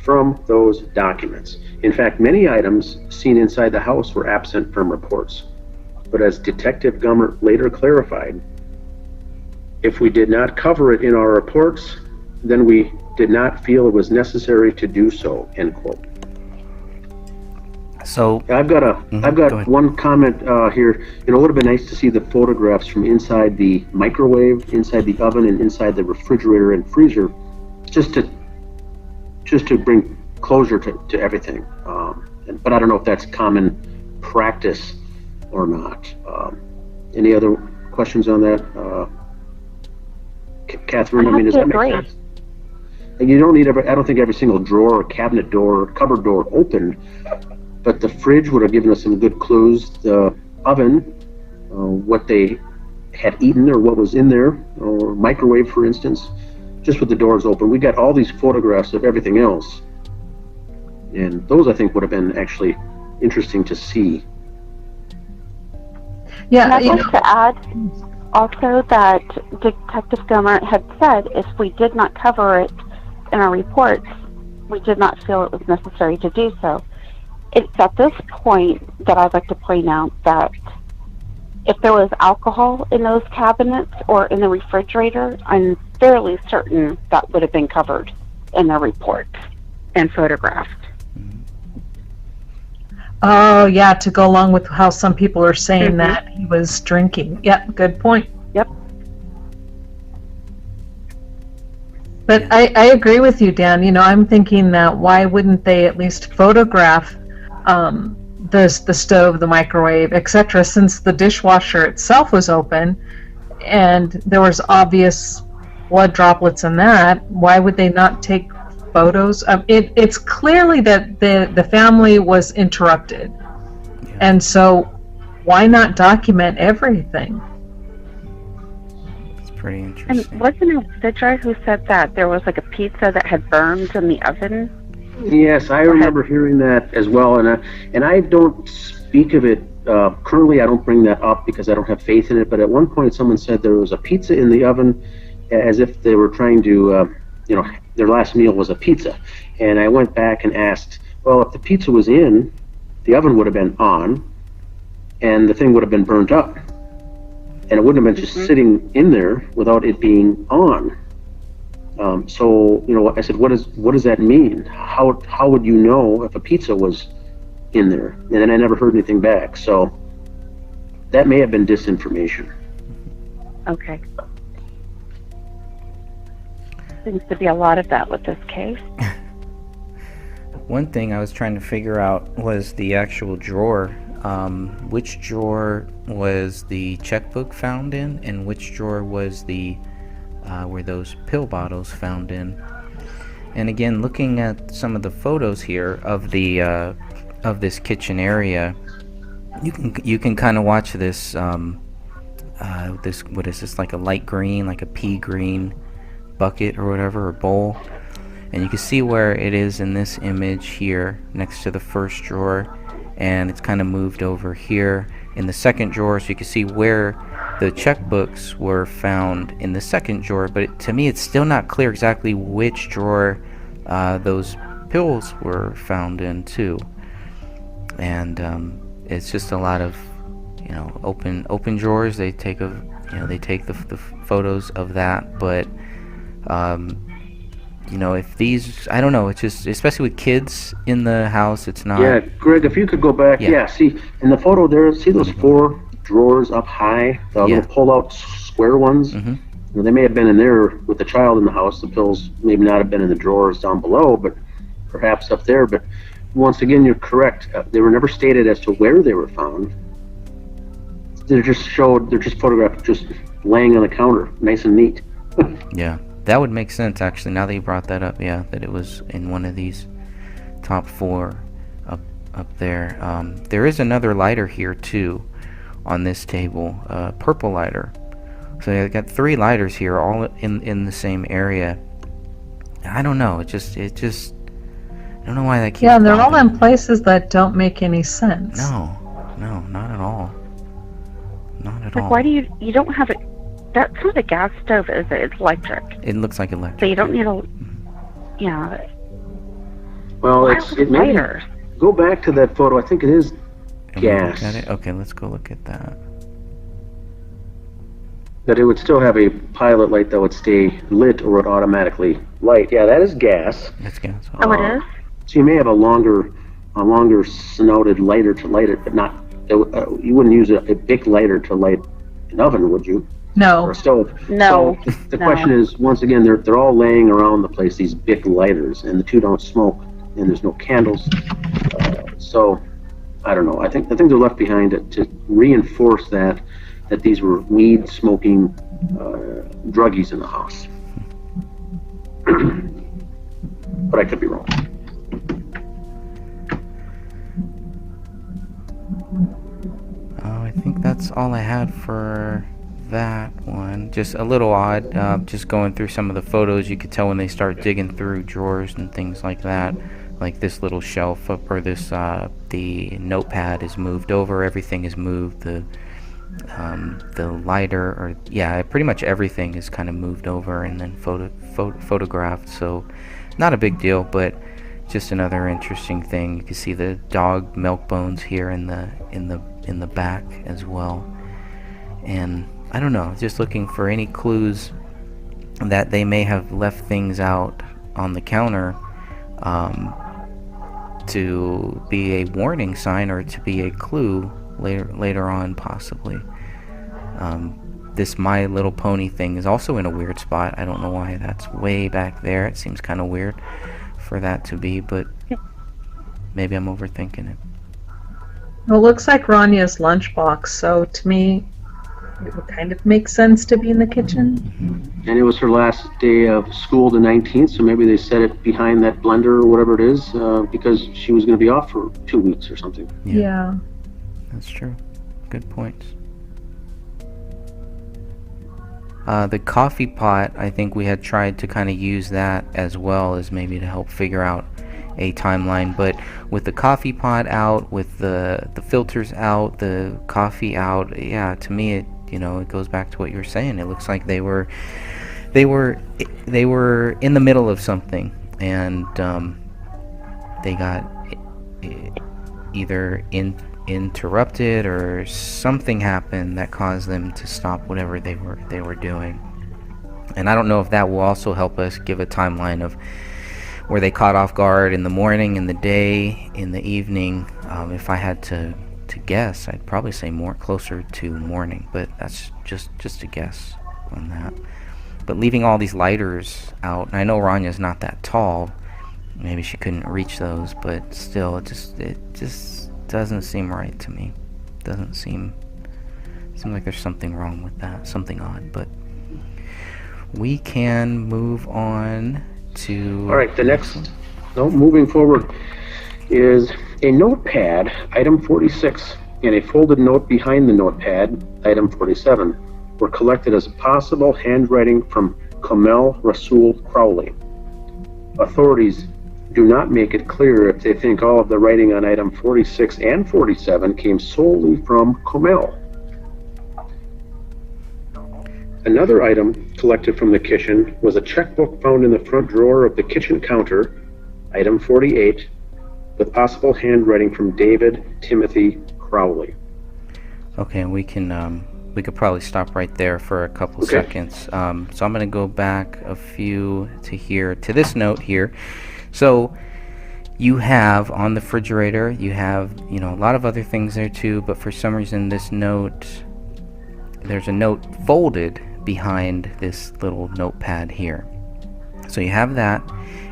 from those documents. In fact, many items seen inside the house were absent from reports. But as Detective Gummert later clarified, if we did not cover it in our reports, then we did not feel it was necessary to do so, end quote. So I've go got ahead. one comment here. It would have been nice to see the photographs from inside the microwave, inside the oven, and inside the refrigerator and freezer, just to bring closure to everything. But I don't know if that's common practice or not. Any other questions on that? Catherine, does that make sense? And you don't need I don't think every single drawer or cabinet door or cupboard door opened, but the fridge would have given us some good clues. The oven, what they had eaten or what was in there, or microwave, for instance, just with the doors open. We got all these photographs of everything else, and those I think would have been actually interesting to see. Yeah, And I'd like to add also that Detective Gummert had said if we did not cover it in our reports, we did not feel it was necessary to do so. It's at this point that I'd like to point out that if there was alcohol in those cabinets or in the refrigerator, I'm fairly certain that would have been covered in the report and photographed. Oh, yeah, to go along with how some people are saying that he was drinking. Yep, good point. Yep. But I agree with you, Dan. I'm thinking that why wouldn't they at least photograph the stove, the microwave, etc., since the dishwasher itself was open and there was obvious blood droplets in that. Why would they not take photos? It's clearly that the family was interrupted, and so why not document everything? It's pretty interesting. And wasn't it Sidra who said that there was like a pizza that had burned in the oven? Yes, I remember hearing that as well, and I don't speak of it currently. I don't bring that up because I don't have faith in it. But at one point, someone said there was a pizza in the oven, as if they were trying to, their last meal was a pizza. And I went back and asked, well, if the pizza was in, the oven would have been on, and the thing would have been burnt up, and it wouldn't have been just sitting in there without it being on. So I said, what does that mean? How would you know if a pizza was in there? And then I never heard anything back. So that may have been disinformation. Okay. Seems to be a lot of that with this case. One thing I was trying to figure out was the actual drawer. Which drawer was the checkbook found in, and which drawer was the were those pill bottles found in? And again, looking at some of the photos here of the of this kitchen area, you can kind of watch this this, what is this, like a light green, like a pea green bucket or whatever, or bowl, and you can see where it is in this image here next to the first drawer, and it's kind of moved over here in the second drawer, so you can see where the checkbooks were found in the second drawer. But to me, it's still not clear exactly which drawer those pills were found in too. And it's just a lot of, you know, open drawers. They take the photos of that, but you know, if these, I don't know, it's just, especially with kids in the house, it's not. Yeah, Greg, if you could go back, see, in the photo there, see those 4 drawers up high, the little pull-out square ones? You know, they may have been in there with the child in the house. The pills maybe not have been in the drawers down below, but perhaps up there. But once again, you're correct. They were never stated as to where they were found. They're just photographed just laying on the counter, nice and neat. Yeah, that would make sense, actually, now that you brought that up. Yeah, that it was in one of these top 4 up there. There is another lighter here too on this table, purple lighter. So I got 3 lighters here, all in the same area. I don't know, it just I don't know why that keeps. Yeah, and they're all in places that don't make any sense. No, not at all. Not at Like, all. why do you don't have it? That's not a gas stove, is it? It's electric. It looks like electric. So you don't need a, yeah. Well, Why it may be, lighter? go back to that photo. I think it is Can we look gas. at it? Okay, let's go look at that. That it would still have a pilot light that would stay lit or would automatically light. Yeah, that is gas. That's gas. Oh, it is? So you may have a longer snouted lighter to light it, but not. You wouldn't use a big lighter to light an oven, would you? No. Or a stove. No. So the No. question is, once again, they're all laying around the place, these big lighters, and the 2 don't smoke, and there's no candles. So I don't know. I think they're left behind to reinforce that these were weed smoking druggies in the house. But I could be wrong. I think that's all I had for that one. Just a little odd, just going through some of the photos, you could tell when they start digging through drawers and things like that. Like this little shelf up, or this, the notepad is moved over, everything is moved, the lighter, or yeah, pretty much everything is kind of moved over and then photographed. So not a big deal, but just another interesting thing. You can see the dog milk bones here in the back as well. And I don't know, just looking for any clues that they may have left things out on the counter to be a warning sign or to be a clue later on, possibly. This My Little Pony thing is also in a weird spot. I don't know why that's way back there. It seems kind of weird for that to be, but maybe I'm overthinking it. Well, it looks like Ranya's lunchbox, so to me, it would kind of make sense to be in the kitchen. And it was her last day of school, the 19th, so maybe they set it behind that blender or whatever it is, because she was going to be off for 2 weeks or something. Yeah. That's true. Good points. The coffee pot, I think we had tried to kind of use that as well as maybe to help figure out a timeline, but with the coffee pot out, with the filters out, the coffee out, yeah, to me it goes back to what you were saying. It looks like they were in the middle of something, and they got either interrupted or something happened that caused them to stop whatever they were doing. And I don't know if that will also help us give a timeline of where they caught off guard in the morning, in the day, in the evening. If I had to guess, I'd probably say more closer to morning, but that's just a guess on that. But leaving all these lighters out, and I know Ranya's not that tall, maybe she couldn't reach those, but still, it just doesn't seem right to me. Doesn't seem like there's something wrong with that, something odd. But we can move on to... All right, the next, no, moving forward, is a notepad, item 46, and a folded note behind the notepad, item 47, were collected as possible handwriting from Kamel Rasul Crowley. Authorities do not make it clear if they think all of the writing on item 46 and 47 came solely from Kamel. Another item collected from the kitchen was a checkbook found in the front drawer of the kitchen counter, item 48, with possible handwriting from David Timothy Crowley. Okay, we could probably stop right there for a couple seconds. So I'm going to go back a few to this note here. So you have on the refrigerator, you have, a lot of other things there too, but for some reason this note, there's a note folded behind this little notepad here. So you have that.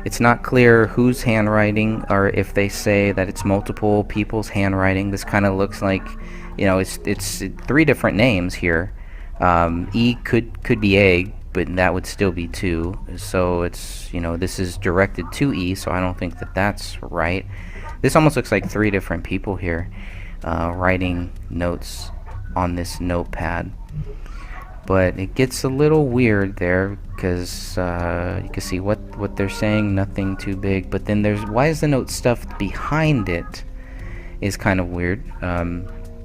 It's not clear whose handwriting, or if they say that it's multiple people's handwriting. This kind of looks like, it's three different names here. E could be egg, but that would still be two. So it's, this is directed to E, so I don't think that that's right. This almost looks like three different people here writing notes on this notepad. But it gets a little weird there because you can see what they're saying, nothing too big. But then why is the note stuffed behind it is kind of weird.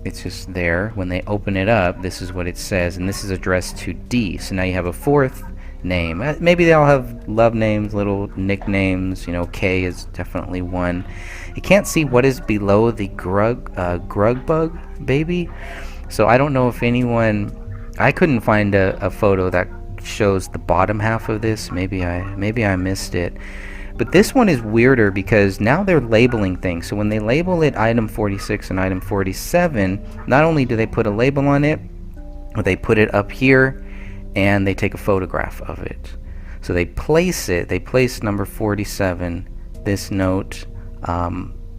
It's just there. When they open it up, this is what it says, and this is addressed to D. So now you have a fourth name. Maybe they all have love names, little nicknames. K is definitely one. You can't see what is below the grug bug baby. So I don't know if anyone... I couldn't find a photo that shows the bottom half of this. Maybe I missed it. But this one is weirder because now they're labeling things. So when they label it item 46 and item 47, not only do they put a label on it, but they put it up here and they take a photograph of it. So they place number 47, this note,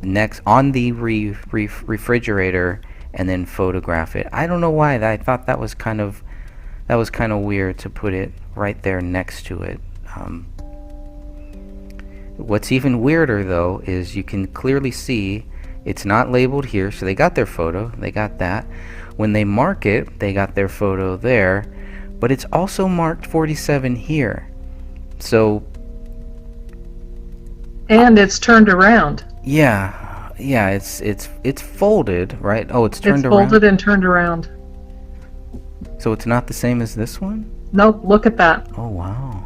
next on the refrigerator, and then photograph it. I don't know why. I thought that was kind of weird to put it right there next to it. What's even weirder though is you can clearly see it's not labeled here, so they got their photo, they got that. When they mark it, they got their photo there, but it's also marked 47 here. So, and it's turned around. Yeah, it's folded, right? Oh, it's turned around. It's folded and turned around. So it's not the same as this one? Nope, look at that. Oh, wow.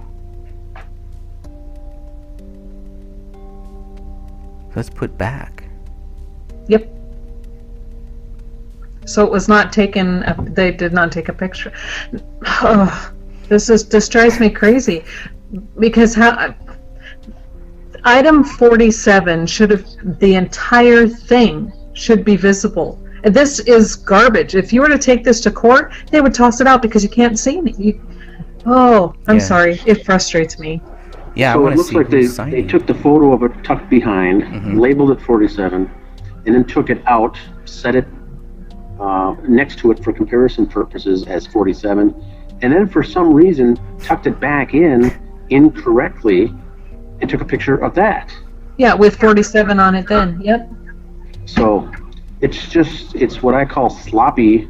Let's put back. Yep. So it was not taken, they did not take a picture. Oh, this drives me crazy. Because item 47 should have, the entire thing should be visible. This is garbage. If you were to take this to court, they would toss it out because you can't see me. I'm sorry. It frustrates me. Yeah, so it looks like they took the photo of it tucked behind, labeled it 47, and then took it out, set it next to it for comparison purposes as 47, and then for some reason tucked it back in incorrectly and took a picture of that. Yeah, with 47 on it then. Yep. So it's what I call sloppy,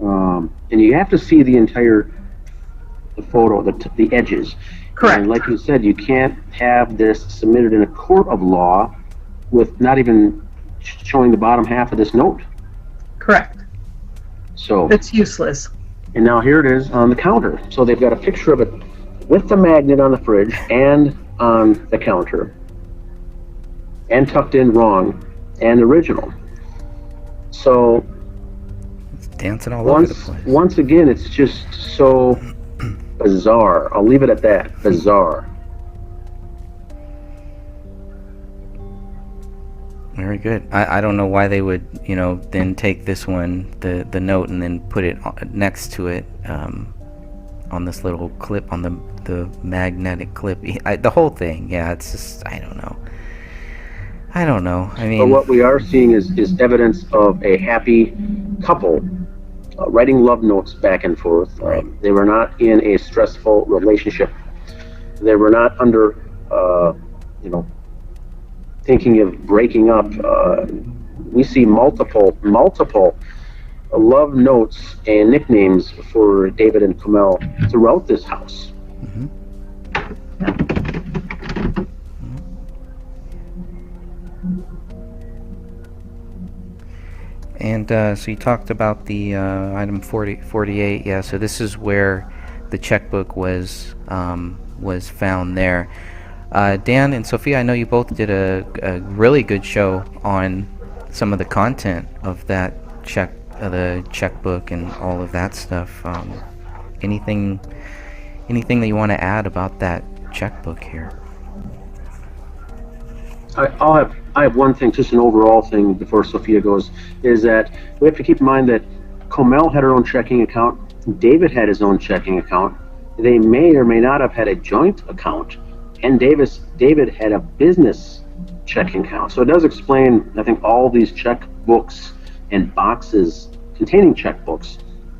and you have to see the entire photo, the edges. Correct. And like you said, you can't have this submitted in a court of law with not even showing the bottom half of this note. Correct. So it's useless. And now here it is on the counter. So they've got a picture of it with the magnet on the fridge and on the counter, and tucked in wrong and original. So it's dancing all over the place. Once again, it's just so bizarre. I'll leave it at that. Bizarre. Very good. I don't know why they would, then take this one, the note, and then put it next to it on this little clip, on the magnetic clip. The whole thing, yeah, it's just, I don't know. I mean, but what we are seeing is evidence of a happy couple writing love notes back and forth. Right. They were not in a stressful relationship. They were not under you know, thinking of breaking up, we see multiple love notes and nicknames for David and Kamel throughout this house. Mm-hmm. And so you talked about the item 48. Yeah, so this is where the checkbook was found there. Dan and Sophia, I know you both did a really good show on some of the content of that the checkbook and all of that stuff. Anything that you want to add about that checkbook here? I have one thing, just an overall thing before Sophia goes, is that we have to keep in mind that Kamel had her own checking account, David had his own checking account. They may or may not have had a joint account, and David had a business checking account. So it does explain, I think, all these checkbooks and boxes containing checkbooks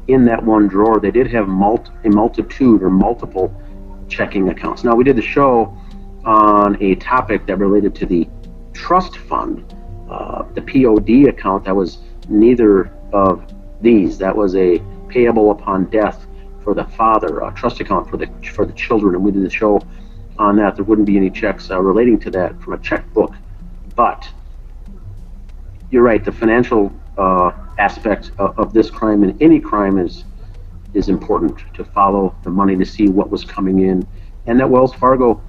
in that one drawer. They did have a multitude or multiple checking accounts. Now, we did the show on a topic that related to the trust fund, the POD account. That was neither of these. That was a payable upon death for the father, a trust account for the children, and we did the show on that. There wouldn't be any checks relating to that from a checkbook. But you're right, the financial aspect of this crime and any crime is important, to follow the money to see what was coming in. And that Wells Fargo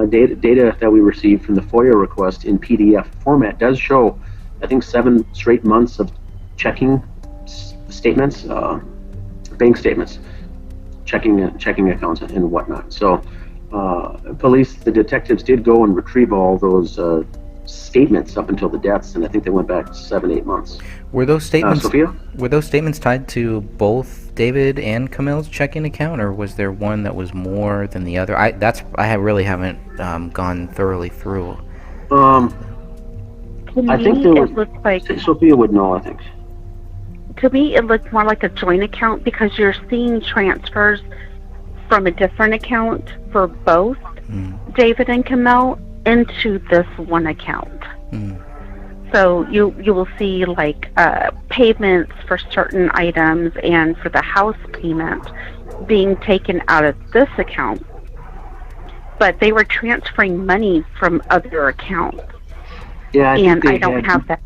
data that we received from the FOIA request in PDF format does show, I think, 7 straight months of checking statements, bank statements, checking accounts and whatnot. So police, the detectives did go and retrieve all those statements up until the deaths, and I think they went back 7-8 months. Were those statements Sophia? Were those statements tied to both David and Kamel's checking account, or was there one that was more than the other? I really haven't gone thoroughly through. To I me, think there was, it looks like, Sophia would know, I think. to me, it looks more like a joint account, because you're seeing transfers from a different account for both David and Kamel into this one account. So you will see like payments for certain items and for the house payment being taken out of this account, but they were transferring money from other accounts. Yeah, I don't have that.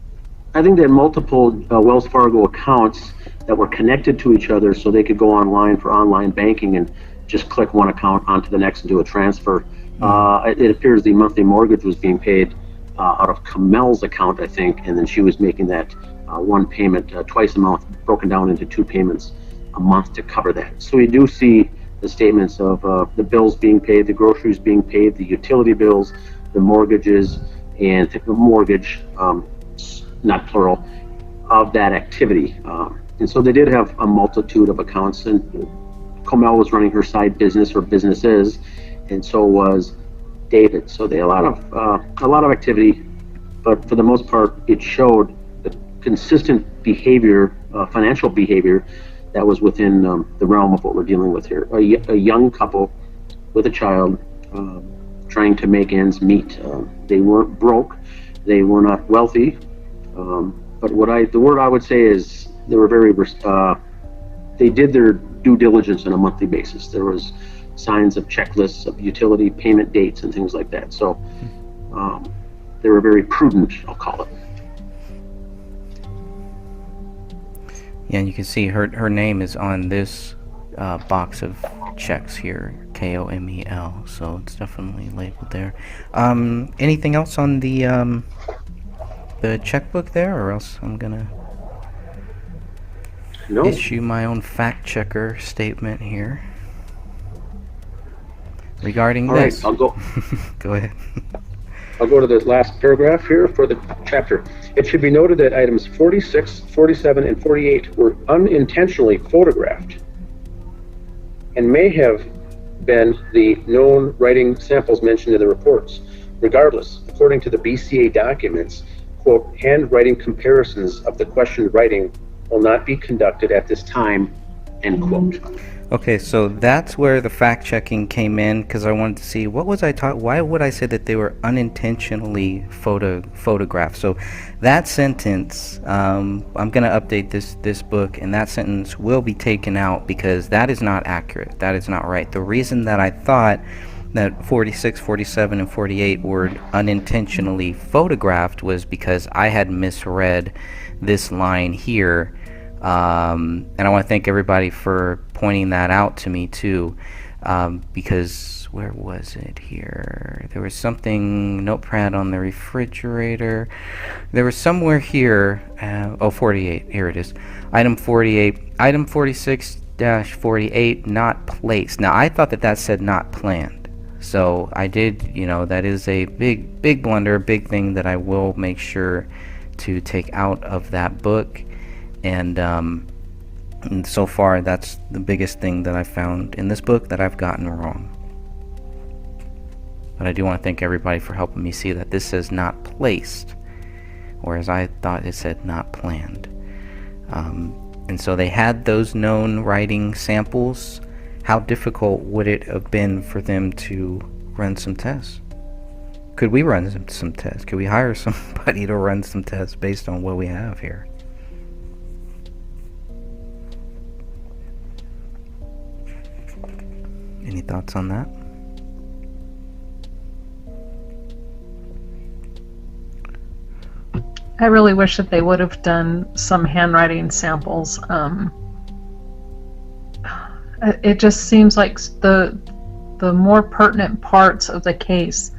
I think they had multiple Wells Fargo accounts that were connected to each other, so they could go online for online banking and just click one account onto the next and do a transfer. It appears the monthly mortgage was being paid out of Kamel's account, I think, and then she was making that one payment twice a month, broken down into 2 payments a month to cover that. So we do see the statements of the bills being paid, the groceries being paid, the utility bills, the mortgages, and the mortgage, not plural, of that activity. And so they did have a multitude of accounts, and Kamel was running her side business or businesses, and so was David. So they had a lot of activity, but for the most part, it showed the consistent behavior, financial behavior, that was within the realm of what we're dealing with here. A young couple with a child trying to make ends meet. They weren't broke, they were not wealthy, but the word I would say is they were very. They did their due diligence on a monthly basis. There was signs of checklists of utility payment dates and things like that. So they were very prudent, I'll call it. Yeah, and you can see her name is on this box of checks here, Komel. So it's definitely labeled there. Anything else on the checkbook there, or else I'm gonna issue my own fact checker statement here regarding All this. right, I'll go. Go ahead. I'll go to the last paragraph here for the chapter. It should be noted that items 46, 47, and 48 were unintentionally photographed and may have been the known writing samples mentioned in the reports. Regardless, according to the BCA documents, quote, handwriting comparisons of the questioned writing will not be conducted at this time, end quote. Okay, so that's where the fact checking came in, because I wanted to see what was I taught. Why would I say that they were unintentionally photographed? So that sentence, I'm gonna update this book, and that sentence will be taken out because that is not accurate. That is not right. The reason that I thought that 46, 47, and 48 were unintentionally photographed was because I had misread this line here. And I want to thank everybody for pointing that out to me too, because where was it here? There was something, notepad on the refrigerator. There was somewhere here, 48, here it is. Item 48, item 46-48, not placed. Now I thought that said not planned. So I did, that is a big blunder, big thing that I will make sure to take out of that book. And so far, that's the biggest thing that I found in this book that I've gotten wrong. But I do want to thank everybody for helping me see that this says not placed, whereas I thought it said not planned. And so they had those known writing samples. How difficult would it have been for them to run some tests? Could we run some tests? Could we hire somebody to run some tests based on what we have here? Any thoughts on that? I really wish that they would have done some handwriting samples. It just seems like the more pertinent parts of the case,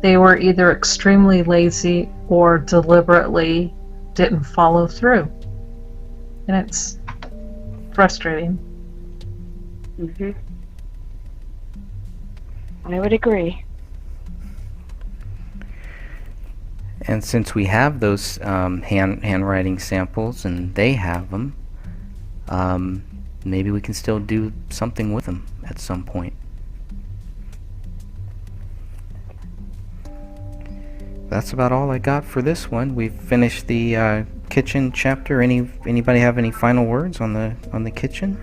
they were either extremely lazy or deliberately didn't follow through. And it's frustrating. Mm-hmm. I would agree. And since we have those handwriting samples and they have them, maybe we can still do something with them at some point. That's about all I got for this one. We've finished the kitchen chapter. Anybody have any final words on the kitchen?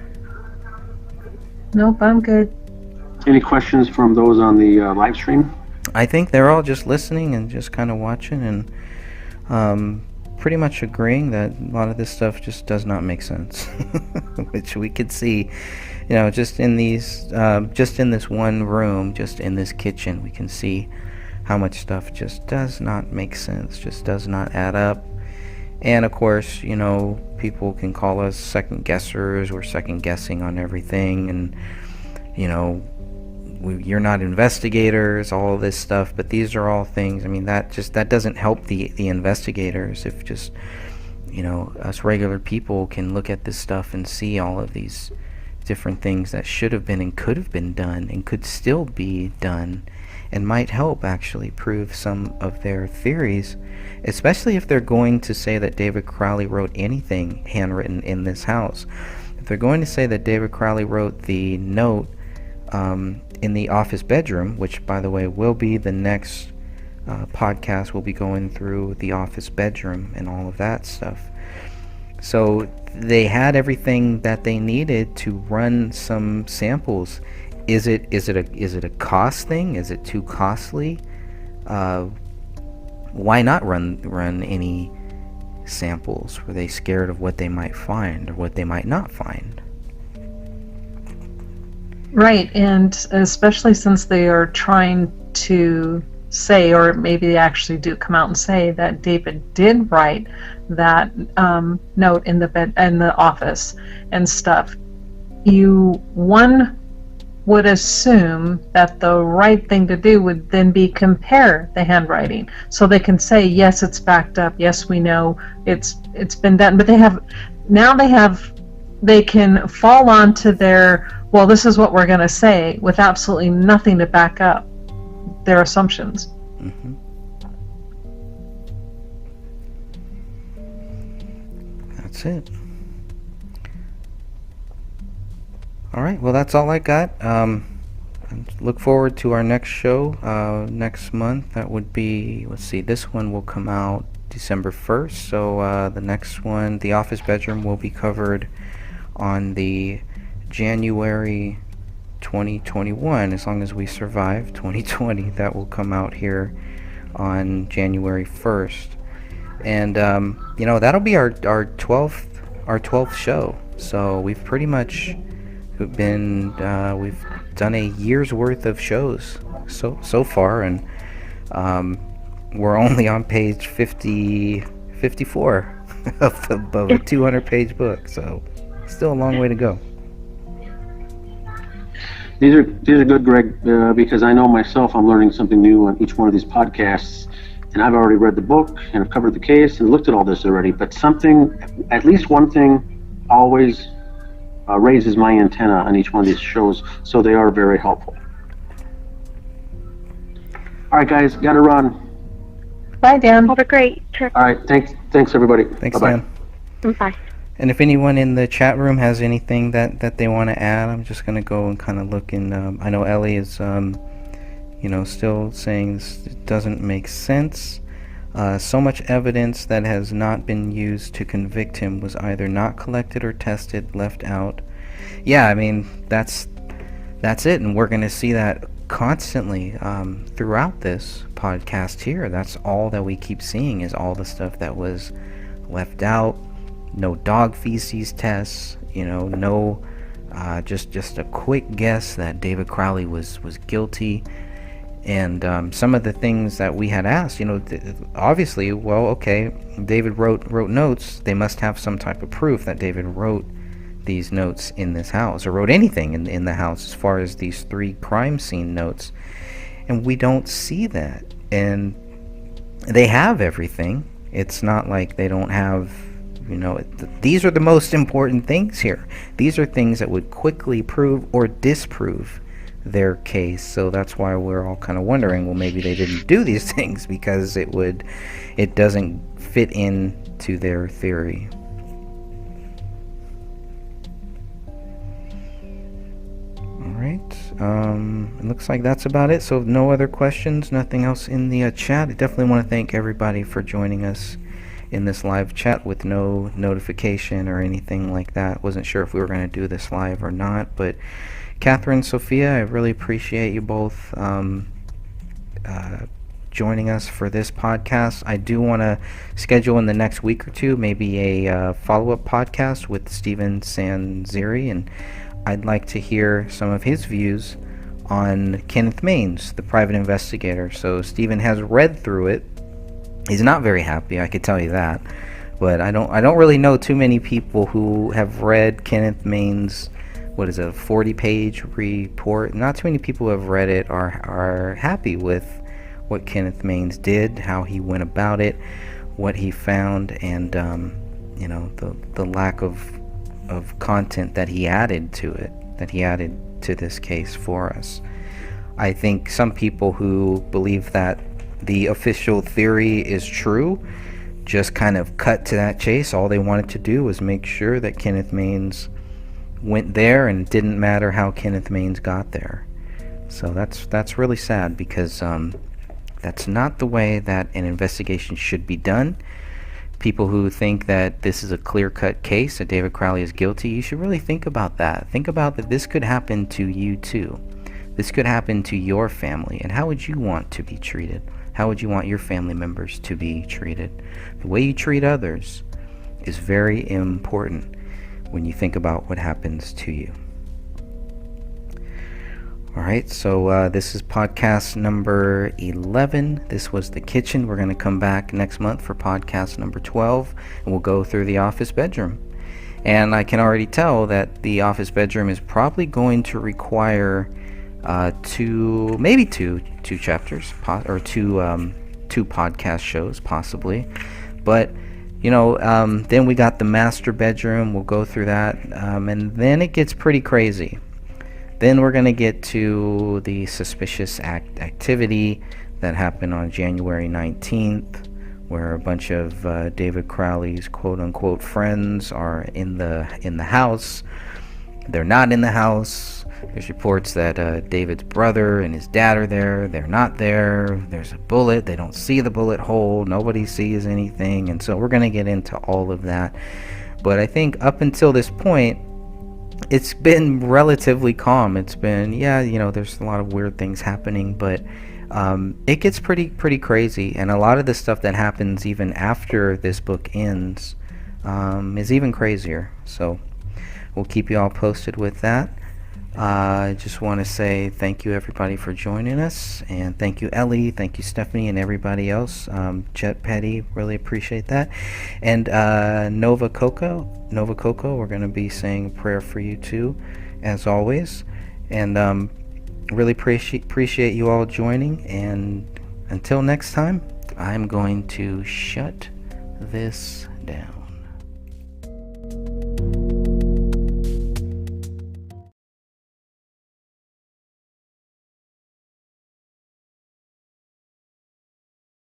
Nope, I'm good. Any questions from those on the live stream? I think they're all just listening and just kind of watching and pretty much agreeing that a lot of this stuff just does not make sense, which we could see, just in these, just in this one room, just in this kitchen, we can see how much stuff just does not make sense, just does not add up. And of course, people can call us second guessers. We're second guessing on everything, and you're not investigators, all this stuff, but these are all things. That doesn't help the investigators if just us regular people can look at this stuff and see all of these different things that should have been and could have been done and could still be done and might help actually prove some of their theories, especially if they're going to say that David Crowley wrote anything handwritten in this house. If they're going to say that David Crowley wrote the note in the office bedroom, which by the way will be the next podcast, we'll be going through the office bedroom and all of that stuff. So they had everything that they needed to run some samples. Is it a cost thing? Is it too costly? Why not run any samples? Were they scared of what they might find or what they might not find? Right, and especially since they are trying to say, or maybe they actually do come out and say, that David did write that note in the office and stuff. One would assume that the right thing to do would then be compare the handwriting, so they can say, yes, it's backed up, yes, we know it's been done, but they can fall onto their, well, this is what we're going to say, with absolutely nothing to back up their assumptions. Mm-hmm. That's it. All right, well, that's all I got. Look forward to our next show next month. That would be, let's see, this one will come out December 1st. So the next one, The Office Bedroom, will be covered on the January 2021. As long as we survive 2020, that will come out here on January 1st. And that'll be our 12th show. So we've pretty much we've done a year's worth of shows so far, and we're only on page 54 of a 200-page book, so still a long way to go. These are good, Greg, because I know myself I'm learning something new on each one of these podcasts, and I've already read the book and I've covered the case and looked at all this already, but at least one thing always raises my antenna on each one of these shows, so they are very helpful. All right, guys, gotta run. Bye, Dan. Have a great trip. All right, thanks everybody. Thanks, Bye-bye. Dan. Bye. And if anyone in the chat room has anything that they want to add, I'm just going to go and kind of look in. I know Ellie is, still saying this doesn't make sense. So much evidence that has not been used to convict him was either not collected or tested, left out. Yeah, I mean, that's it, and we're going to see that constantly throughout this podcast here. That's all that we keep seeing is all the stuff that was left out. No dog feces tests, no just a quick guess that David Crowley was guilty. And some of the things that we had asked, obviously, well, okay, David wrote notes. They must have some type of proof that David wrote these notes in this house, or wrote anything in the house as far as these 3 crime scene notes. And we don't see that. And they have everything. It's not like they don't have, these are the most important things here. These are things that would quickly prove or disprove their case. So that's why we're all kind of wondering, well, maybe they didn't do these things because it doesn't fit into their theory. Alright, it looks like that's about it. So no other questions, nothing else in the chat. I definitely want to thank everybody for joining us in this live chat with no notification or anything like that. Wasn't sure if we were going to do this live or not, but Catherine, Sophia, I really appreciate you both joining us for this podcast. I do want to schedule in the next week or two maybe a follow-up podcast with Stephen Sanzeri, and I'd like to hear some of his views on Kenneth Maines, the private investigator. So Stephen has read through it. He's not very happy, I could tell you that. But I don't really know too many people who have read Kenneth Maines' what is it, a 40-page report. Not too many people who have read it are happy with what Kenneth Maines did, how he went about it, what he found, and the lack of content that he added to it, that he added to this case for us. I think some people who believe that the official theory is true just kind of cut to that chase. All they wanted to do was make sure that Kenneth Maines went there, and it didn't matter how Kenneth Maines got there. So that's really sad, because that's not the way that an investigation should be done. People who think that this is a clear-cut case, that David Crowley is guilty, you should really think about that. Think about that this could happen to you too. This could happen to your family, and how would you want to be treated? How would you want your family members to be treated? The way you treat others is very important when you think about what happens to you. Alright, so this is podcast number 11. This was The Kitchen. We're going to come back next month for podcast number 12, and we'll go through the office bedroom. And I can already tell that the office bedroom is probably going to require two chapters, or two podcast shows, possibly. But then we got the master bedroom. We'll go through that, and then it gets pretty crazy. Then we're going to get to the suspicious activity that happened on January 19th, where a bunch of David Crowley's quote-unquote friends are in the house. They're not in the house. There's reports that David's brother and his dad are there. They're not there. There's a bullet. They don't see the bullet hole. Nobody sees anything. And so we're going to get into all of that. But I think up until this point, it's been relatively calm. It's been, yeah, there's a lot of weird things happening, but it gets pretty crazy, and a lot of the stuff that happens even after this book ends is even crazier. So we'll keep you all posted with that. I just want to say thank you everybody for joining us, and thank you Ellie, thank you Stephanie, and everybody else. Jet Petty, really appreciate that. And Nova Coco, we're going to be saying a prayer for you too, as always. And really appreciate you all joining, and until next time, I'm going to shut this down.